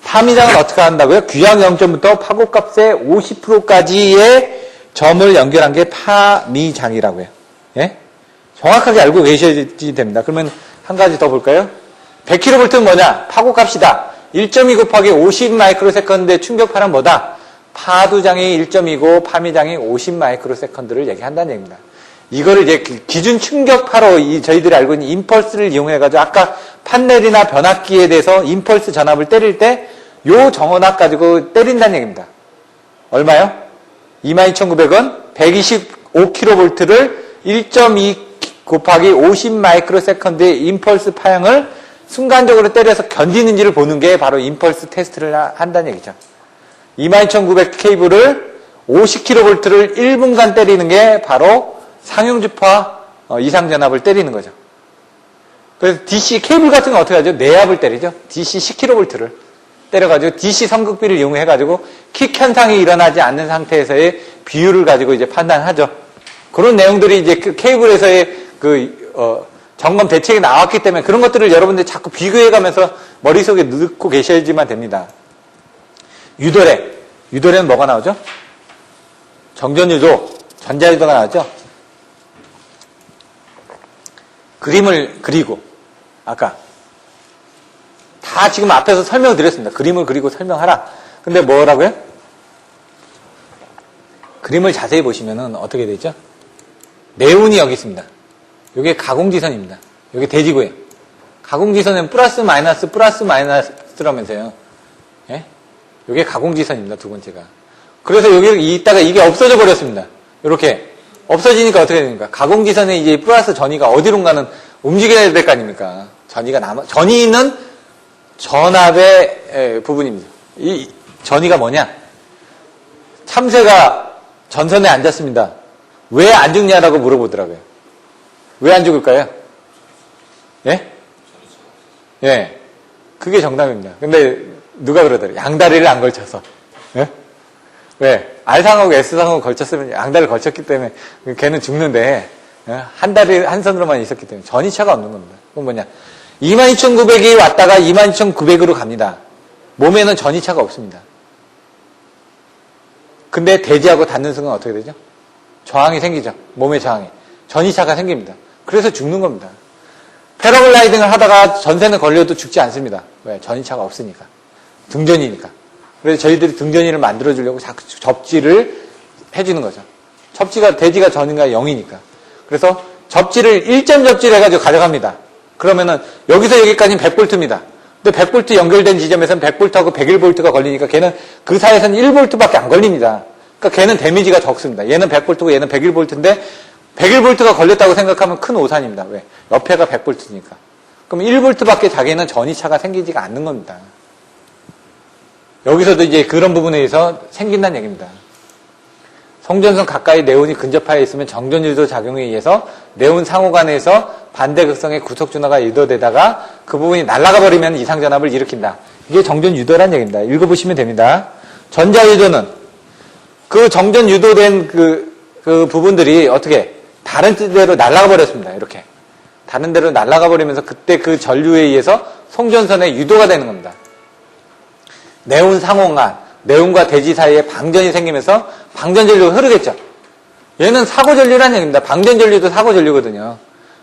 파미장은 어떻게 한다고요? 귀약영점부터 파고값의 50%까지의 점을 연결한 게 파미장이라고요. 예? 정확하게 알고 계셔야 됩니다. 그러면 한 가지 더 볼까요? 100kV는 뭐냐? 파고값이다. 1.2 곱하기 50 마이크로 세컨드의 충격파는 뭐다? 파두장이 1.2고 파미장이 50 마이크로 세컨드를 얘기한다는 얘기입니다. 이거를 이제 기준 충격파로 저희들이 알고 있는 임펄스를 이용해가지고 아까 판넬이나 변압기에 대해서 임펄스 전압을 때릴 때 요 정원압 가지고 때린다는 얘기입니다. 얼마요? 22,900원, 125kV를 1.2 곱하기 50 마이크로 세컨드의 임펄스 파형을 순간적으로 때려서 견디는지를 보는 게 바로 임펄스 테스트를 한다는 얘기죠. 22,900 케이블을 50kV를 1분간 때리는 게 바로 상용주파 이상전압을 때리는 거죠. 그래서 DC 케이블 같은 거 어떻게 하죠? 내압을 때리죠. DC 10kV를 때려가지고 DC 성극비를 이용해가지고 킥 현상이 일어나지 않는 상태에서의 비율을 가지고 이제 판단하죠. 그런 내용들이 이제 그 케이블에서의 점검 대책이 나왔기 때문에 그런 것들을 여러분들 자꾸 비교해가면서 머릿속에 넣고 계셔야지만 됩니다. 유도례. 유도례는 뭐가 나오죠? 정전유도, 전자유도가 나왔죠? 그림을 그리고, 아까. 다 지금 앞에서 설명드렸습니다. 그림을 그리고 설명하라. 근데 뭐라고요? 그림을 자세히 보시면은 어떻게 되죠? 네온이 여기 있습니다. 이게 가공지선입니다. 여기 대지구예요. 가공지선은 플러스 마이너스라면서요. 예? 이게 가공지선입니다. 두 번째가. 그래서 여기 있다가 이게 없어져 버렸습니다. 이렇게 없어지니까 어떻게 됩니까? 가공지선에 이제 플러스 전이가 어디론가는 움직여야 될 거 아닙니까? 전이는 전압의 부분입니다. 이 전이가 뭐냐? 참새가 전선에 앉았습니다. 왜 안 죽냐라고 물어보더라고요. 왜 안 죽을까요? 예? 예. 그게 정답입니다. 근데 누가 그러더래? 양다리를 안 걸쳐서. 예? 왜? R상하고 S상하고 걸쳤으면 양다리를 걸쳤기 때문에 걔는 죽는데 한 다리 한 선으로만 있었기 때문에 전이차가 없는 겁니다. 그건 뭐냐? 22,900이 왔다가 22,900으로 갑니다. 몸에는 전이차가 없습니다. 근데 대지하고 닿는 순간 어떻게 되죠? 저항이 생기죠. 몸의 저항이. 전이차가 생깁니다. 그래서 죽는 겁니다. 패러글라이딩을 하다가 전세는 걸려도 죽지 않습니다. 왜? 전이차가 없으니까. 등전이니까. 그래서 저희들이 등전이를 만들어주려고 자꾸 접지를 해주는 거죠. 대지가 전인가 0이니까. 그래서 접지를 1점 접지를 해가지고 가져갑니다. 그러면은 여기서 여기까지는 100볼트입니다. 근데 100볼트 연결된 지점에서는 100볼트하고 101볼트가 걸리니까 걔는 그 사이에서는 1볼트밖에 안 걸립니다. 그러니까 걔는 데미지가 적습니다. 얘는 100볼트고 얘는 101볼트인데 101볼트가 걸렸다고 생각하면 큰 오산입니다. 왜? 옆에가 100볼트니까. 그럼 1볼트밖에 자기는 전이차가 생기지가 않는 겁니다. 여기서도 이제 그런 부분에 의해서 생긴다는 얘기입니다. 송전선 가까이 네온이 근접하여 있으면 정전유도 작용에 의해서 네온 상호간에서 반대극성의 구속준화가 유도되다가 그 부분이 날아가 버리면 이상전압을 일으킨다. 이게 정전유도란 얘기입니다. 읽어보시면 됩니다. 전자유도는 그 정전유도된 그 부분들이 어떻게 다른 데로 날아가 버렸습니다. 이렇게. 다른 데로 날아가 버리면서 그때 그 전류에 의해서 송전선의 유도가 되는 겁니다. 네온 상호간, 네온과 대지 사이에 방전이 생기면서 방전전류가 흐르겠죠. 얘는 사고전류라는 얘기입니다. 방전전류도 사고전류거든요.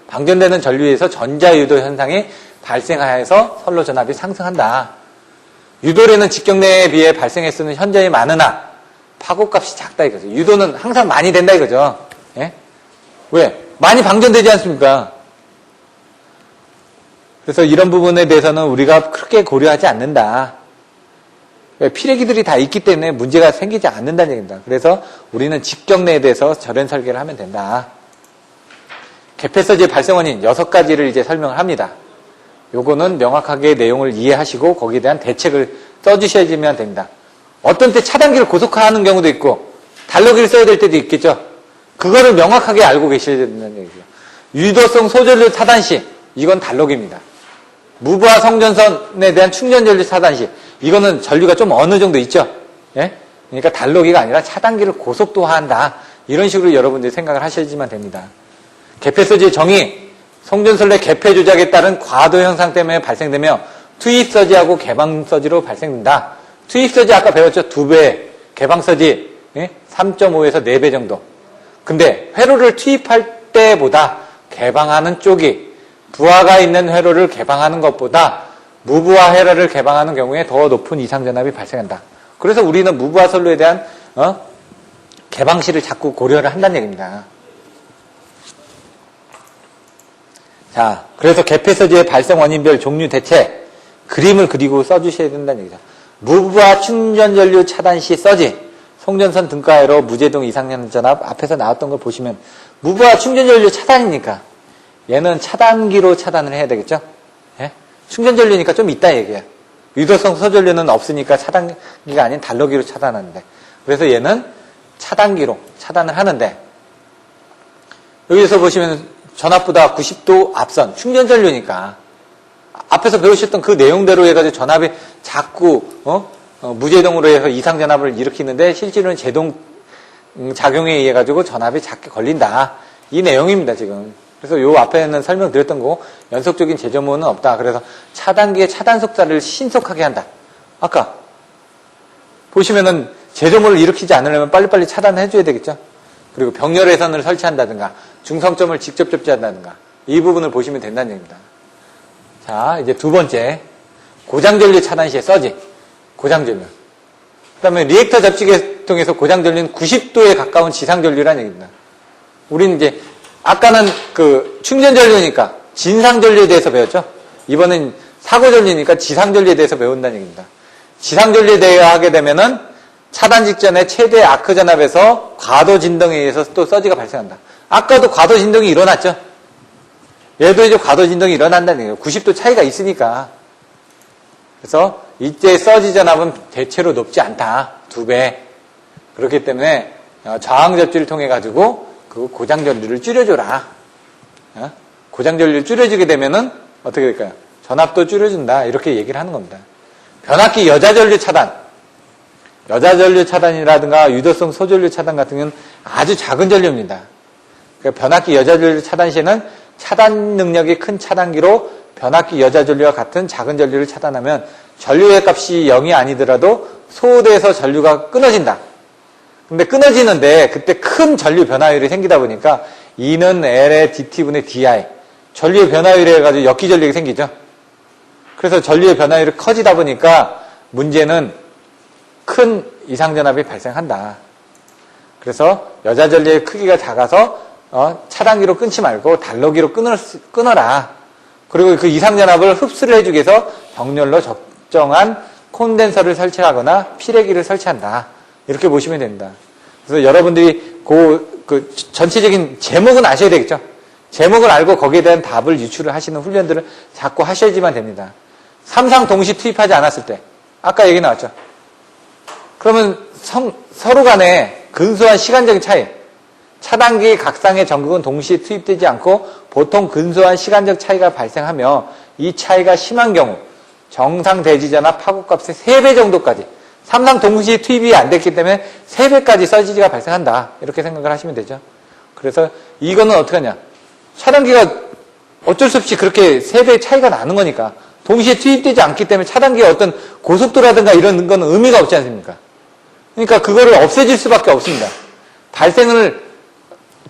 방전되는 전류에서 전자유도 현상이 발생하여서 선로전압이 상승한다. 유도례는 직경내에 비해 발생할 수는 현저히 많으나 파고값이 작다 이거죠. 유도는 항상 많이 된다 이거죠. 예? 왜? 많이 방전되지 않습니까? 그래서 이런 부분에 대해서는 우리가 크게 고려하지 않는다. 피레기들이 다 있기 때문에 문제가 생기지 않는다는 얘기입니다. 그래서 우리는 직경내에 대해서 절연 설계를 하면 된다. 개폐서지의 발생 원인 6가지를 이제 설명을 합니다. 요거는 명확하게 내용을 이해하시고 거기에 대한 대책을 써주셔야지만 됩니다. 어떤 때 차단기를 고속화하는 경우도 있고 달러기를 써야 될 때도 있겠죠. 그거를 명확하게 알고 계셔야 된다는 얘기죠. 유도성 소전류 차단 시 이건 달러기입니다. 무브화 성전선에 대한 충전전류 차단 시 이거는 전류가 좀 어느 정도 있죠. 예? 그러니까 달러기가 아니라 차단기를 고속도화한다. 이런 식으로 여러분들이 생각을 하셔야지만 됩니다. 개폐서지의 정의, 송전선 내 개폐 조작에 따른 과도 현상 때문에 발생되며 투입서지하고 개방서지로 발생된다. 투입서지 아까 배웠죠? 2배, 개방서지 3.5에서 4배 정도. 근데 회로를 투입할 때보다 개방하는 쪽이 부하가 있는 회로를 개방하는 것보다 무부하 회로를 개방하는 경우에 더 높은 이상전압이 발생한다. 그래서 우리는 무부하 선로에 대한 개방시를 자꾸 고려를 한다는 얘기입니다. 자, 그래서 개폐서지의 발생 원인별 종류 대체 그림을 그리고 써주셔야 된다는 얘기죠. 무부하 충전전류 차단 시 서지, 송전선 등가회로 무제동 이상전압 앞에서 나왔던 걸 보시면 무부하 충전전류 차단이니까 얘는 차단기로 차단을 해야 되겠죠? 예? 충전전류니까 좀 있다 얘기야. 유도성 소전류는 없으니까 차단기가 아닌 달러기로 차단하는데 그래서 얘는 차단기로 차단을 하는데 여기서 보시면 전압보다 90도 앞선 충전전류니까 앞에서 배우셨던 그 내용대로 해가지고 전압이 자꾸 무제동으로 해서 이상전압을 일으키는데 실제로는 제동 작용에 의해 가지고 전압이 작게 걸린다. 이 내용입니다 지금. 그래서 요 앞에는 설명드렸던 거고 연속적인 재점호는 없다. 그래서 차단기의 차단 속자를 신속하게 한다. 아까 보시면은 재점호를 일으키지 않으려면 빨리빨리 차단해줘야 되겠죠. 그리고 병렬 회선을 설치한다든가 중성점을 직접 접지한다든가 이 부분을 보시면 된다는 얘기입니다. 자, 이제 두 번째 고장전류 차단 시의 서지 고장전류. 그 다음에 리액터 접지계 통해서 고장전류는 90도에 가까운 지상전류라는 얘기입니다. 우리는 이제 아까는 그 충전전류니까 진상전류에 대해서 배웠죠. 이번엔 사고전류니까 지상전류에 대해서 배운다는 얘기입니다. 지상전류에 대해 하게 되면은 차단 직전에 최대 아크 전압에서 과도 진동에 의해서 또 서지가 발생한다. 아까도 과도 진동이 일어났죠. 얘도 이제 과도 진동이 일어난다는 얘기예요. 90도 차이가 있으니까. 그래서 이때 서지 전압은 대체로 높지 않다. 2배. 그렇기 때문에 저항 접지를 통해 가지고 그 고장 전류를 줄여줘라. 고장 전류를 줄여주게 되면은 어떻게 될까요? 전압도 줄여준다. 이렇게 얘기를 하는 겁니다. 변압기 여자 전류 차단. 여자 전류 차단이라든가 유도성 소전류 차단 같은 경우는 아주 작은 전류입니다. 그러니까 변압기 여자 전류 차단 시에는 차단 능력이 큰 차단기로 변압기 여자 전류와 같은 작은 전류를 차단하면 전류의 값이 0이 아니더라도 소호대에서 전류가 끊어진다. 근데 끊어지는데 그때 큰 전류 변화율이 생기다 보니까 E는 L의 DT분의 DI. 전류의 변화율이 해가지고 역기 전류가 생기죠. 그래서 전류의 변화율이 커지다 보니까 문제는 큰 이상전압이 발생한다. 그래서 여자 전류의 크기가 작아서 차단기로 끊지 말고 달러기로 끊어라. 그리고 그 이상전압을 흡수를 해주기 위해서 병렬로 적정한 콘덴서를 설치하거나 피레기를 설치한다. 이렇게 보시면 됩니다. 그래서 여러분들이 그 전체적인 제목은 아셔야 되겠죠. 제목을 알고 거기에 대한 답을 유출을 하시는 훈련들을 자꾸 하셔야지만 됩니다. 삼상 동시 투입하지 않았을 때 아까 얘기 나왔죠. 그러면 서로 간에 근소한 시간적인 차이, 차단기 각상의 전극은 동시에 투입되지 않고 보통 근소한 시간적 차이가 발생하며 이 차이가 심한 경우 정상 대지전압 파고값의 3배 정도까지 삼상 동시 투입이 안 됐기 때문에 3배까지 서지가 발생한다. 이렇게 생각을 하시면 되죠. 그래서 이거는 어떻게 하냐. 차단기가 어쩔 수 없이 그렇게 3배 차이가 나는 거니까 동시에 투입되지 않기 때문에 차단기의 어떤 고속도라든가 이런 건 의미가 없지 않습니까? 그러니까 그거를 없애질 수밖에 없습니다. 발생을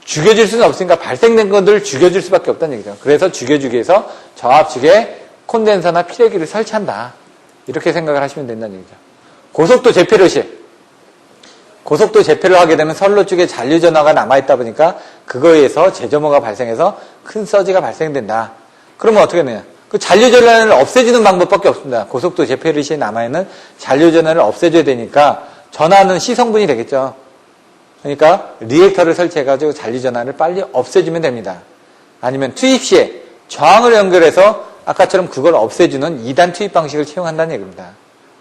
죽여줄 수는 없으니까 발생된 것들을 죽여줄 수밖에 없다는 얘기죠. 그래서 죽여주기 위해서 저압측에 콘덴서나 피레기를 설치한다. 이렇게 생각을 하시면 된다는 얘기죠. 고속도 재폐로 시 고속도 재폐를 하게 되면 선로 쪽에 잔류전화가 남아있다 보니까 그거에 의해서 재점호가 발생해서 큰 서지가 발생된다. 그러면 어떻게 되냐. 그 잔류전화를 없애주는 방법밖에 없습니다. 고속도 재폐로 시에 남아있는 잔류전화를 없애줘야 되니까 전화는 시성분이 되겠죠. 그러니까 리액터를 설치해가지고 잔류전화를 빨리 없애주면 됩니다. 아니면 투입 시에 저항을 연결해서 아까처럼 그걸 없애주는 2단 투입 방식을 채용한다는 얘기입니다.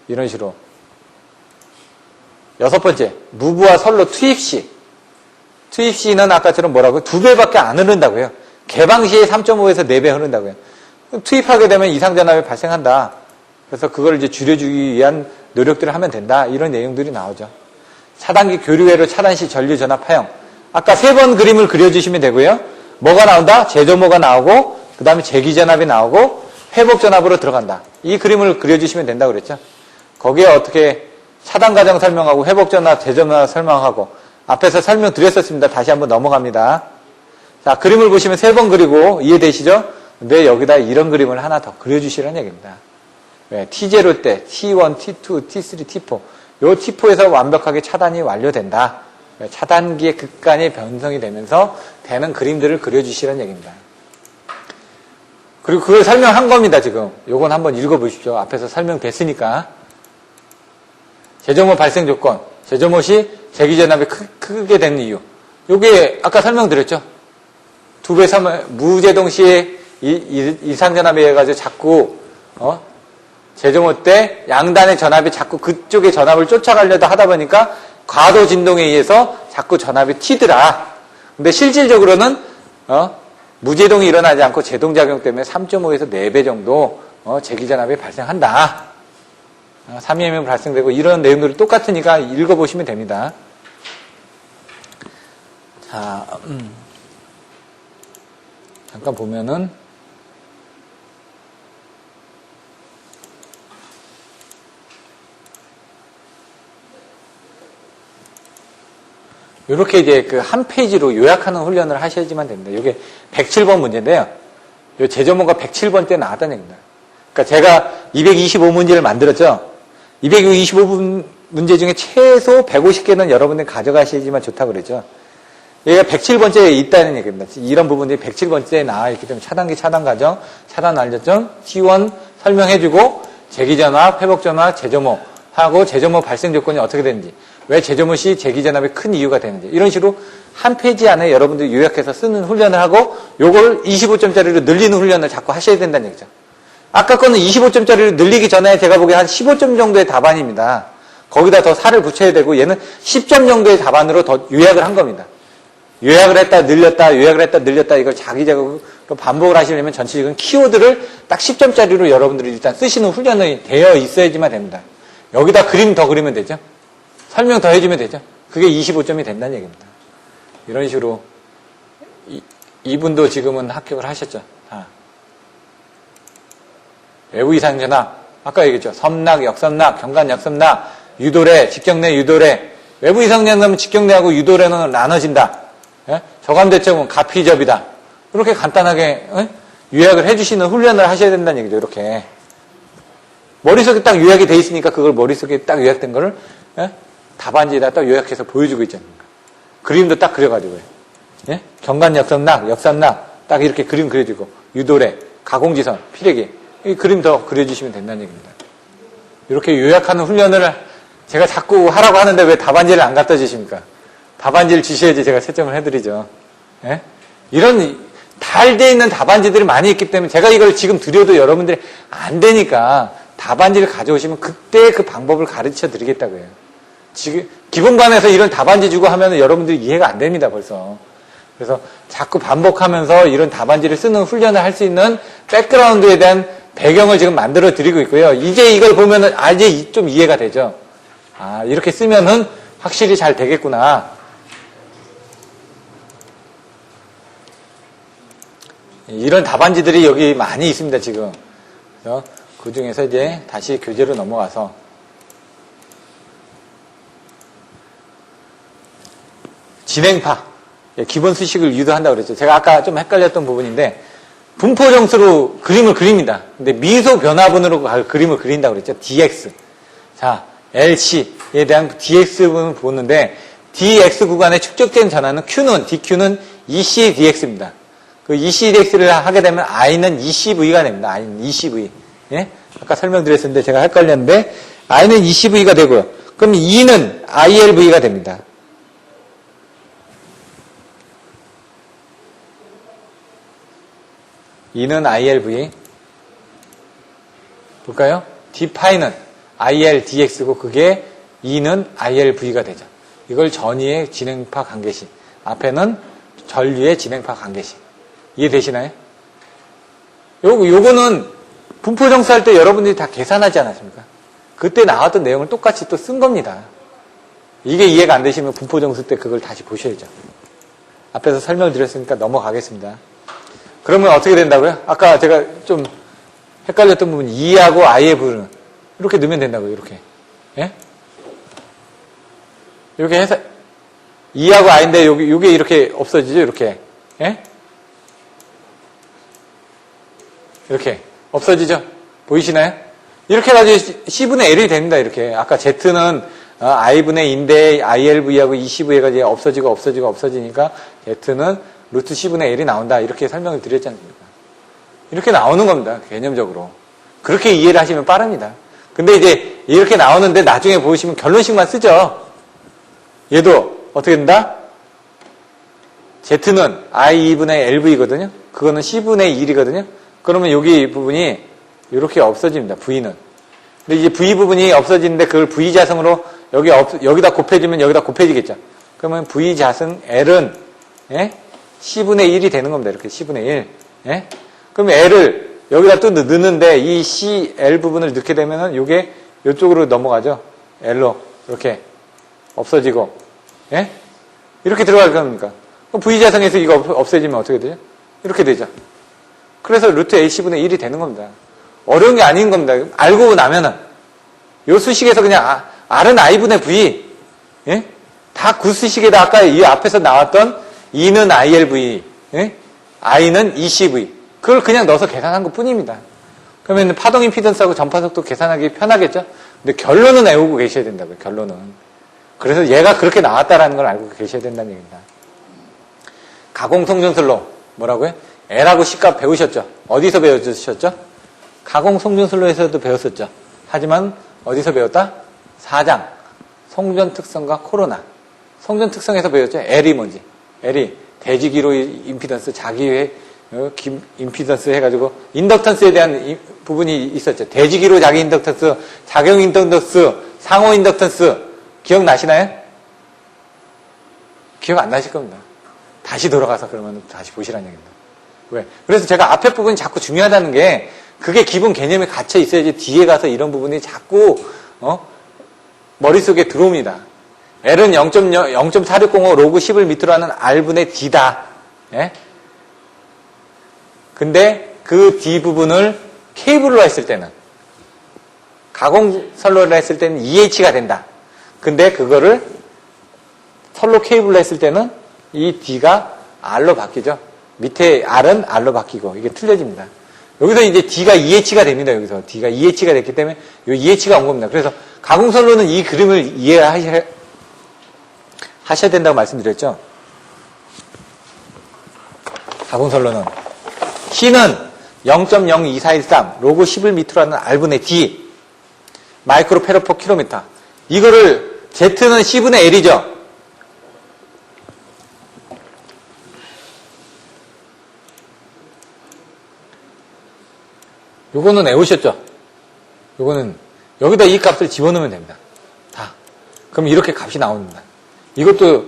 이런 식으로. 6번째, 무브와 선로 투입 시. 투입 시는 아까처럼 뭐라고요? 2배밖에 안 흐른다고요. 개방 시에 3.5에서 4배 흐른다고요. 투입하게 되면 이상전압이 발생한다. 그래서 그걸 이제 줄여주기 위한 노력들을 하면 된다. 이런 내용들이 나오죠. 차단기 교류회로 차단 시 전류 전압 파형. 아까 3번 그림을 그려주시면 되고요. 뭐가 나온다? 제점호가 나오고 그 다음에 재기전압이 나오고 회복전압으로 들어간다. 이 그림을 그려주시면 된다고 그랬죠. 거기에 어떻게 차단 과정 설명하고 회복전압, 재점호나 설명하고 앞에서 설명드렸었습니다. 다시 한번 넘어갑니다. 자, 그림을 보시면 3번 그리고 이해되시죠? 근데 여기다 이런 그림을 하나 더 그려주시라는 얘기입니다. 왜? T0 때 T1, T2, T3, T4 요 T4에서 완벽하게 차단이 완료된다. 차단기의 극간이 변성이 되면서 되는 그림들을 그려주시라는 얘기입니다. 그리고 그걸 설명한 겁니다, 지금. 요건 한번 읽어보십시오. 앞에서 설명됐으니까. 재점호 발생 조건. 재점호 시 재기전압이 크게 되는 이유. 요게 아까 설명드렸죠. 2배, 3배, 무제동 시에 이상전압에 의해가지고 자꾸, 재점호 때 양단의 전압이 자꾸 그쪽의 전압을 쫓아가려다 하다 보니까 과도 진동에 의해서 자꾸 전압이 튀더라. 근데 실질적으로는, 무제동이 일어나지 않고 제동작용 때문에 3.5에서 4배 정도, 재기전압이 발생한다. 3EM이 발생되고 이런 내용들이 똑같으니까 읽어보시면 됩니다. 자, 잠깐 보면은, 이렇게 이제 그 한 페이지로 요약하는 훈련을 하셔야지만 됩니다. 이게 107번 문제인데요. 이 재점호가 107번 때 나왔다는 얘기입니다. 그러니까 제가 225문제를 만들었죠. 225문제 중에 최소 150개는 여러분들이 가져가셔야지만 좋다고 그랬죠. 얘가 107번째에 있다는 얘기입니다. 이런 부분들이 107번째에 나와 있기 때문에 차단기 차단 과정, 차단 완료점, T1 설명해주고 재기전압, 회복전압, 재점호 하고 재점호 발생 조건이 어떻게 되는지, 왜 재점호 시 재기전압이 큰 이유가 되는지 이런 식으로 한 페이지 안에 여러분들이 요약해서 쓰는 훈련을 하고 요걸 25점짜리로 늘리는 훈련을 자꾸 하셔야 된다는 얘기죠. 아까 거는 25점짜리로 늘리기 전에 제가 보기에 한 15점 정도의 답안입니다. 거기다 더 살을 붙여야 되고 얘는 10점 정도의 답안으로 더 요약을 한 겁니다. 요약을 했다 늘렸다 요약을 했다 늘렸다 이걸 자기적으로 반복을 하시려면 전체적인 키워드를 딱 10점짜리로 여러분들이 일단 쓰시는 훈련이 되어 있어야지만 됩니다. 여기다 그림 더 그리면 되죠. 설명 더 해주면 되죠. 그게 25점이 된다는 얘기입니다. 이런 식으로 이분도 지금은 합격을 하셨죠. 외부 이상 전학 아까 얘기했죠. 섬락, 역섬락, 경관, 역섬락, 유도래, 직경내, 유도래. 외부 이상 전학은 직경내하고 유도래는 나눠진다. 예? 저감대점은 가피접이다. 이렇게 간단하게 요약을 해주시는 훈련을 하셔야 된다는 얘기죠. 이렇게 머릿속에 딱 요약이 돼 있으니까 그걸 머릿속에 딱 요약된 거를 답안지에다 딱 요약해서 보여주고 있지 않습니까? 그림도 딱 그려가지고요. 예? 경관, 역섬락, 역삼락 딱 이렇게 그림 그려주고 유도래, 가공지선, 피레기 이 그림 더 그려주시면 된다는 얘기입니다. 이렇게 요약하는 훈련을 제가 자꾸 하라고 하는데 왜 답안지를 안 갖다 주십니까? 답안지를 주셔야지 제가 채점을 해드리죠. 예? 이런 잘 돼 있는 답안지들이 많이 있기 때문에 제가 이걸 지금 드려도 여러분들이 안 되니까 답안지를 가져오시면 그때 그 방법을 가르쳐 드리겠다고요. 지금 기본반에서 이런 답안지 주고 하면 여러분들이 이해가 안 됩니다, 벌써. 그래서 자꾸 반복하면서 이런 답안지를 쓰는 훈련을 할 수 있는 백그라운드에 대한 배경을 지금 만들어 드리고 있고요. 이제 이걸 보면은, 이제 좀 이해가 되죠. 이렇게 쓰면은 확실히 잘 되겠구나. 이런 답안지들이 여기 많이 있습니다, 지금. 그래서 그 중에서 이제 다시 교재로 넘어가서 진행파. 기본 수식을 유도한다고 그랬죠. 제가 아까 좀 헷갈렸던 부분인데, 분포 정수로 그림을 그립니다. 근데 미소 변화분으로 그림을 그린다고 그랬죠. dx. 자, LC에 대한 dx 부분을 보는데, dx 구간에 축적된 전하는 q는, dq는 EC dx입니다. 그 EC dx를 하게 되면 i는 ECV가 됩니다. i는 ECV. 예? 아까 설명드렸었는데 제가 헷갈렸는데, i는 ECV가 되고요. 그럼 e는 ILV가 됩니다. e는 ILV. 볼까요? d파이는 IL dx고 그게 e는 ILV가 되죠. 이걸 전위의 진행파 관계식. 앞에는 전류의 진행파 관계식. 이해되시나요? 요거는 분포정수 할 때 여러분들이 다 계산하지 않았습니까? 그때 나왔던 내용을 똑같이 또 쓴 겁니다. 이게 이해가 안 되시면 분포정수 때 그걸 다시 보셔야죠. 앞에서 설명드렸으니까 넘어가겠습니다. 그러면 어떻게 된다고요? 아까 제가 좀 헷갈렸던 부분, E하고 I의 부분은 이렇게 넣으면 된다고요, 이렇게. 예? 이렇게 해서, E하고 I인데, 요게 이렇게 없어지죠, 이렇게. 예? 이렇게. 없어지죠? 보이시나요? 이렇게 해가지고 C분의 L이 됩니다, 이렇게. 아까 Z는 I분의 인데, ILV하고 ECV 해가지고 없어지니까, Z는 루트 C분의 L이 나온다. 이렇게 설명을 드렸지 않습니까? 이렇게 나오는 겁니다. 개념적으로. 그렇게 이해를 하시면 빠릅니다. 근데 이제 이렇게 나오는데 나중에 보시면 결론식만 쓰죠. 얘도 어떻게 된다? Z는 I2분의 LV거든요. 그거는 C분의 1이거든요. 그러면 여기 부분이 이렇게 없어집니다. V는. 근데 이제 V 부분이 없어지는데 그걸 V 자승으로 여기다 곱해주면 여기다 곱해지겠죠. 그러면 V 자승 L은, 예? C분의 1이 되는 겁니다. 이렇게 C분의 1. 예? 그럼 L을 여기다 또 넣는데 이 C, L 부분을 넣게 되면은 요게 요쪽으로 넘어가죠. L로. 이렇게 없어지고. 예? 이렇게 들어갈 겁니까? 그럼 V자성에서 이거 없어지면 어떻게 되죠? 이렇게 되죠. 그래서 루트 AC분의 1이 되는 겁니다. 어려운 게 아닌 겁니다. 알고 나면은 요 수식에서 그냥 R은 I분의 V. 예? 다 구수식에다 아까 이 앞에서 나왔던 E는 ILV, 예? I는 ECV. 그걸 그냥 넣어서 계산한 것 뿐입니다. 그러면 파동 임피던스하고 전파속도 계산하기 편하겠죠? 근데 결론은 외우고 계셔야 된다고요, 결론은. 그래서 얘가 그렇게 나왔다라는 걸 알고 계셔야 된다는 얘기입니다. 가공송전술로, 뭐라고요? L하고 C값 배우셨죠? 어디서 배우셨죠? 가공송전술로에서도 배웠었죠. 하지만 어디서 배웠다? 4장. 송전 특성과 코로나. 송전 특성에서 배웠죠? L이 뭔지. L이 대지기로 임피던스, 자기의 임피던스 해가지고 인덕턴스에 대한 부분이 있었죠. 대지기로 자기 인덕턴스, 작용 인덕턴스, 상호 인덕턴스 기억나시나요? 기억 안 나실 겁니다. 다시 돌아가서 그러면 다시 보시라는 얘기입니다. 왜? 그래서 제가 앞에 부분이 자꾸 중요하다는 게 그게 기본 개념에 갇혀 있어야지 뒤에 가서 이런 부분이 자꾸 머릿속에 들어옵니다. L은 0.4605 로그 10을 밑으로 하는 R분의 D다. 예? 근데 그 D 부분을 케이블로 했을 때는 가공선로를 했을 때는 EH가 된다. 근데 그거를 선로 케이블로 했을 때는 이 D가 R로 바뀌죠. 밑에 R은 R로 바뀌고 이게 틀려집니다. 여기서 이제 D가 EH가 됩니다. 여기서 D가 EH가 됐기 때문에 이 EH가 온 겁니다. 그래서 가공선로는 이 그림을 이해하셔야 된다고 말씀드렸죠. 가공선로는 C는 0.02413 로그 10을 밑으로 하는 R분의 D 마이크로 페로 퍼 킬로미터. 이거를 Z는 C분의 L이죠. 요거는 외우셨죠? 요거는 여기다 이 값을 집어넣으면 됩니다. 다. 그럼 이렇게 값이 나옵니다. 이것도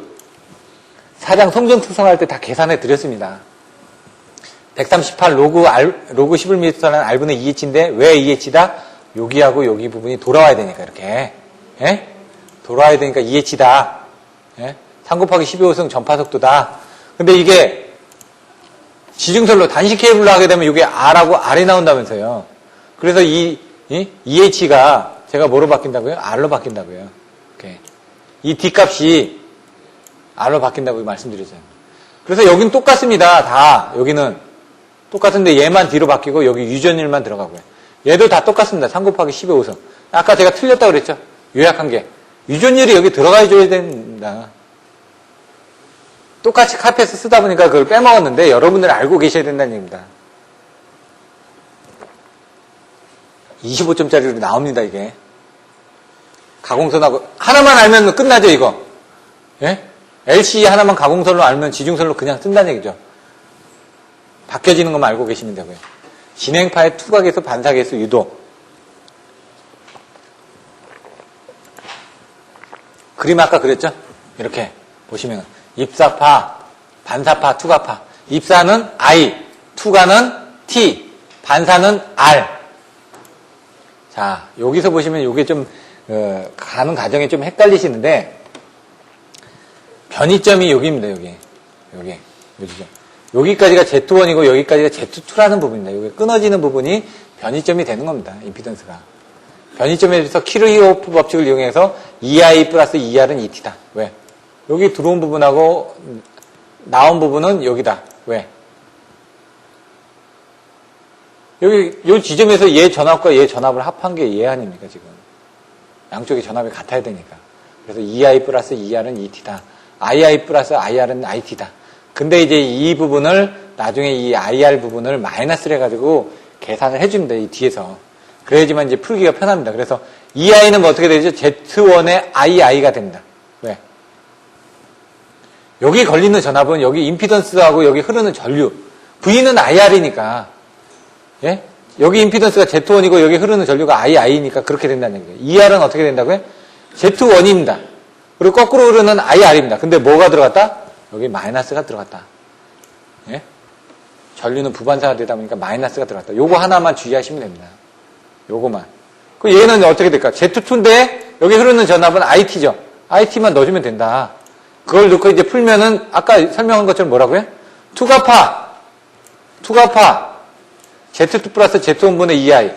사장 성전 특성할 때 다 계산해 드렸습니다. 138 로그 10을 밑으로 하는 R분의 2H인데 왜 2H다? 여기하고 여기 부분이 돌아와야 되니까 이렇게. 예? 돌아와야 되니까 2H다. 예? 3 곱하기 12호승 전파속도다. 근데 이게 지중선로 단식 케이블로 하게 되면 이게 R하고 R이 나온다면서요. 그래서 이 EH가 제가 뭐로 바뀐다고요? R로 바뀐다고요. 이렇게. 이 D값이 R로 바뀐다고 말씀드렸잖아요. 그래서 여긴 똑같습니다. 다 여기는 똑같은데 얘만 D로 바뀌고 여기 유전율만 들어가고요. 얘도 다 똑같습니다. 3 곱하기 10의 5승. 아까 제가 틀렸다고 그랬죠? 요약한 게. 유전율이 여기 들어가 줘야 된다. 똑같이 카페에서 쓰다 보니까 그걸 빼먹었는데 여러분들이 알고 계셔야 된다는 얘기입니다. 25점짜리로 나옵니다, 이게. 가공선하고 하나만 알면 끝나죠, 이거. 예? LCE 하나만 가공선로 알면 지중선로 그냥 쓴다는 얘기죠. 바뀌어지는 것만 알고 계시면 되고요. 진행파의 투각에서 반사계수 유도. 그림 아까 그랬죠? 이렇게 보시면 입사파, 반사파, 투각파. 입사는 I, 투가는 T, 반사는 R. 자, 여기서 보시면 이게 좀 가는 과정이 좀 헷갈리시는데 변이점이 여기입니다. 여기죠. 여기까지가 Z1이고 여기까지가 Z2라는 부분입니다. 여기 끊어지는 부분이 변이점이 되는 겁니다. 임피던스가. 변이점에 대해서 키르히오프 법칙을 이용해서 EI 플러스 ER은 ET다. 왜? 여기 들어온 부분하고 나온 부분은 여기다. 왜? 여기 이 지점에서 얘 전압과 얘 전압을 합한 게 얘 아닙니까 지금? 양쪽의 전압이 같아야 되니까. 그래서 EI 플러스 ER은 ET다. II 플러스 IR은 IT다. 근데 이제 이 부분을 나중에 이 IR 부분을 마이너스를 해가지고 계산을 해줍니다. 이 뒤에서. 그래야지만 이제 풀기가 편합니다. 그래서 EI는 뭐 어떻게 되죠? Z1의 II가 됩니다. 왜? 여기 걸리는 전압은 여기 임피던스하고 여기 흐르는 전류. V는 IR이니까. 예? 여기 임피던스가 Z1이고 여기 흐르는 전류가 II니까 그렇게 된다는 얘기예요. ER은 어떻게 된다고요? Z1입니다. 그리고 거꾸로 흐르는 IR입니다. 근데 뭐가 들어갔다? 여기 마이너스가 들어갔다. 예? 전류는 부반사가 되다 보니까 마이너스가 들어갔다. 요거 하나만 주의하시면 됩니다. 요거만. 그 얘는 어떻게 될까? Z2인데 여기 흐르는 전압은 IT죠. IT만 넣어주면 된다. 그걸 넣고 이제 풀면은 아까 설명한 것처럼 뭐라고요? 투가파 Z2 플러스 Z1분의 EI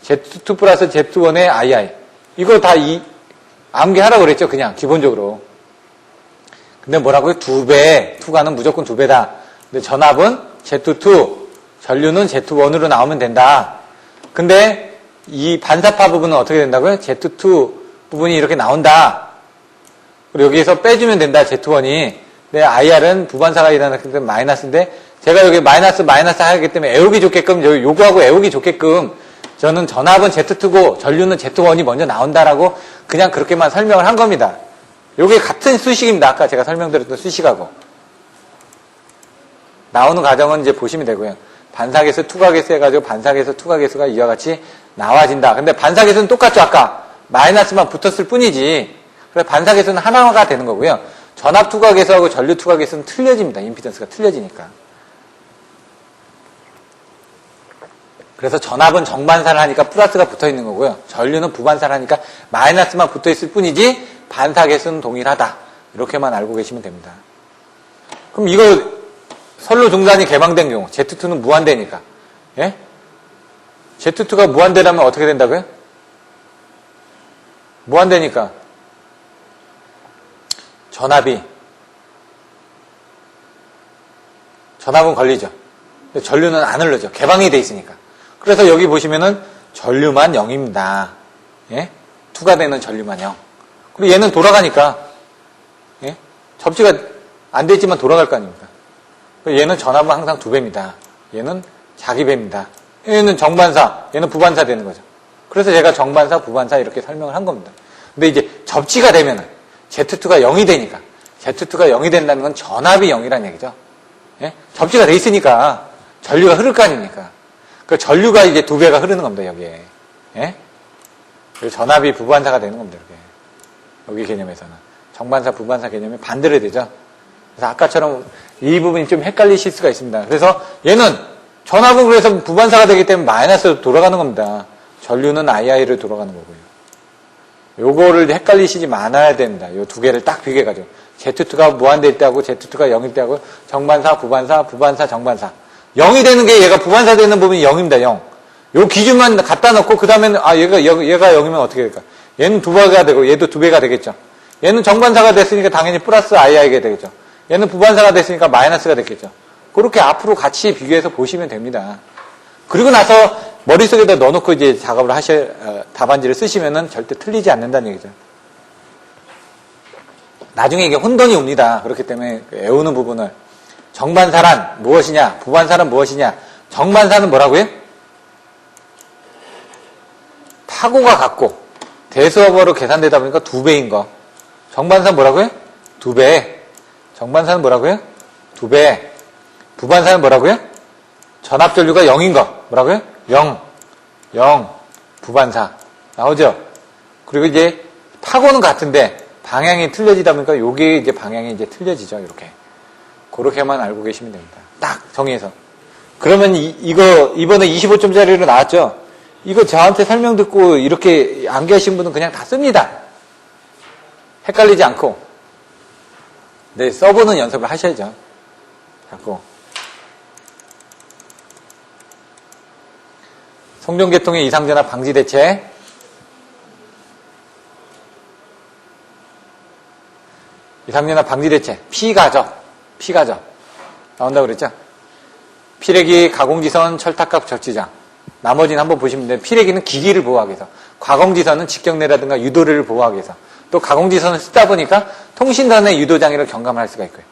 Z2 플러스 Z1의 II 이거 다 암기하라고 그랬죠. 그냥 기본적으로. 근데 뭐라고요? 2배. 투가는 무조건 2배다. 근데 전압은 Z2 전류는 Z1으로 나오면 된다. 근데 이 반사파 부분은 어떻게 된다고요? Z2 부분이 이렇게 나온다. 그리고 여기에서 빼주면 된다. Z1이. 근데 IR은 부반사가 일어났기 때문에 마이너스인데 제가 여기 마이너스 하기 때문에 애우기 좋게끔 요거하고 애우기 좋게끔 저는 전압은 Z2고 전류는 Z1이 먼저 나온다라고 그냥 그렇게만 설명을 한 겁니다. 요게 같은 수식입니다. 아까 제가 설명드렸던 수식하고. 나오는 과정은 이제 보시면 되고요. 반사계수, 투가계수 해가지고 반사계수, 투가계수가 이와 같이 나와진다. 근데 반사계수는 똑같죠. 아까 마이너스만 붙었을 뿐이지. 그래서 반사계수는 하나가 되는 거고요. 전압 투과계수하고 전류 투과계수는 틀려집니다. 임피던스가 틀려지니까. 그래서 전압은 정반사를 하니까 플러스가 붙어 있는 거고요. 전류는 부반사를 하니까 마이너스만 붙어 있을 뿐이지 반사계수는 동일하다. 이렇게만 알고 계시면 됩니다. 그럼 이거 선로 중단이 개방된 경우 Z2는 무한대니까. 예? Z2가 무한대라면 어떻게 된다고요? 무한대니까 전압은 걸리죠. 근데 전류는 안 흘러죠. 개방이 돼 있으니까. 그래서 여기 보시면은 전류만 0입니다. 예? 투과되는 전류만 0. 그리고 얘는 돌아가니까 예? 접지가 안 돼 있지만 돌아갈 거 아닙니까? 얘는 전압은 항상 2배입니다. 얘는 자기 배입니다. 얘는 정반사, 얘는 부반사 되는 거죠. 그래서 제가 정반사, 부반사 이렇게 설명을 한 겁니다. 근데 이제 접지가 되면은 Z2가 0이 되니까 Z2가 0이 된다는 건 전압이 0이라는 얘기죠. 예? 접지가 돼 있으니까 전류가 흐를 거 아닙니까? 그 전류가 이제 2배가 흐르는 겁니다, 여기에. 예? 그리고 전압이 부반사가 되는 겁니다, 이렇게. 여기 개념에서는. 정반사, 부반사 개념이 반대로 되죠. 그래서 아까처럼 이 부분이 좀 헷갈리실 수가 있습니다. 그래서 얘는 전압은 그래서 부반사가 되기 때문에 마이너스로 돌아가는 겁니다. 전류는 II로 돌아가는 거고요. 요거를 헷갈리시지 말아야 됩니다. 요 두 개를 딱 비교해가지고. Z2가 무한대일 때하고 Z2가 0일 때하고 정반사, 부반사, 부반사, 정반사. 0이 되는 게 얘가 부반사 되는 부분이 0입니다. 0. 요 기준만 갖다 놓고 그 다음에는 얘가 0이면 어떻게 될까? 얘는 2배가 되고 얘도 2배가 되겠죠. 얘는 정반사가 됐으니까 당연히 플러스 II가 되겠죠. 얘는 부반사가 됐으니까 마이너스가 됐겠죠. 그렇게 앞으로 같이 비교해서 보시면 됩니다. 그리고 나서 머릿속에다 넣어놓고 이제 작업을 답안지를 쓰시면은 절대 틀리지 않는다는 얘기죠. 나중에 이게 혼돈이 옵니다. 그렇기 때문에 외우는 부분을. 정반사란 무엇이냐? 부반사란 무엇이냐? 정반사는 뭐라고요? 파고가 같고 대수업으로 계산되다 보니까 2배인 거. 정반사는 뭐라고요? 2배. 정반사는 뭐라고요? 2배. 부반사는 뭐라고요? 전압전류가 0인 거. 뭐라고요? 0. 부반사. 나오죠? 그리고 이제 파고는 같은데 방향이 틀려지다 보니까 요게 이제 방향이 이제 틀려지죠. 이렇게. 그렇게만 알고 계시면 됩니다. 딱 정의해서. 그러면 이거 이번에 25점짜리로 나왔죠? 이거 저한테 설명 듣고 이렇게 암기하신 분은 그냥 다 씁니다. 헷갈리지 않고. 네, 써보는 연습을 하셔야죠. 자꾸. 송전계통의 이상전압 방지 대책. 이상전압 방지 대책. 피가적. 나온다고 그랬죠? 피레기, 가공지선, 철탑각, 적지장. 나머지는 한번 보시면 돼요. 피레기는 기기를 보호하기 위해서. 가공지선은 직경내라든가 유도를 보호하기 위해서. 또 가공지선을 쓰다 보니까 통신선의 유도장애를 경감할 수가 있고요.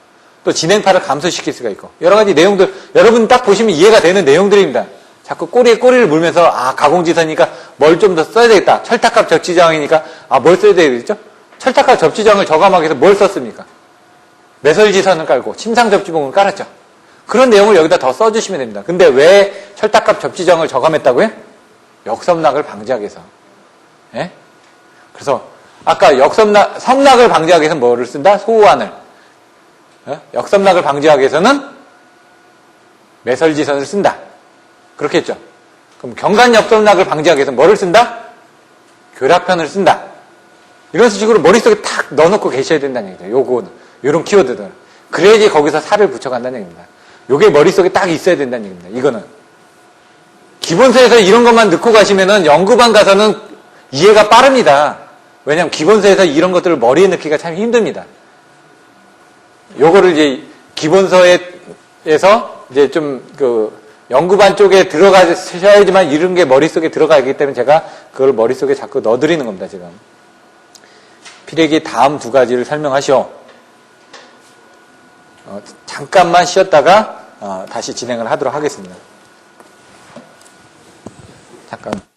또 진행파를 감소시킬 수가 있고. 여러 가지 내용들, 여러분 딱 보시면 이해가 되는 내용들입니다. 자꾸 꼬리에 꼬리를 물면서, 가공지선이니까 뭘 좀 더 써야 되겠다. 철탑각, 적지장이니까, 뭘 써야 되겠죠? 철탑각, 적지장을 저감하기 위해서 뭘 썼습니까? 매설지선을 깔고 침상접지봉을 깔았죠. 그런 내용을 여기다 더 써주시면 됩니다. 근데 왜 철탑각 접지정을 저감했다고요? 역섬락을 방지하기 위해서. 예? 그래서 아까 섬락을 방지하기 위해서 뭐를 쓴다? 소호안을. 예? 역섬락을 방지하기 위해서는 매설지선을 쓴다. 그렇게 했죠. 그럼 경관 역섬락을 방지하기 위해서 뭐를 쓴다? 교락편을 쓴다. 이런 식으로 머릿속에 탁 넣어놓고 계셔야 된다는 얘기죠. 요거는. 요런 키워드들. 그래야지 거기서 살을 붙여간다는 얘기입니다. 요게 머릿속에 딱 있어야 된다는 얘기입니다. 이거는. 기본서에서 이런 것만 넣고 가시면은 연구반 가서는 이해가 빠릅니다. 왜냐하면 기본서에서 이런 것들을 머리에 넣기가 참 힘듭니다. 요거를 이제 기본서에서 이제 좀 연구반 쪽에 들어가셔야지만 이런 게 머릿속에 들어가기 때문에 제가 그걸 머릿속에 자꾸 넣어드리는 겁니다, 지금. 피레기 다음 2가지를 설명하시오. 잠깐만 쉬었다가 다시 진행을 하도록 하겠습니다. 잠깐.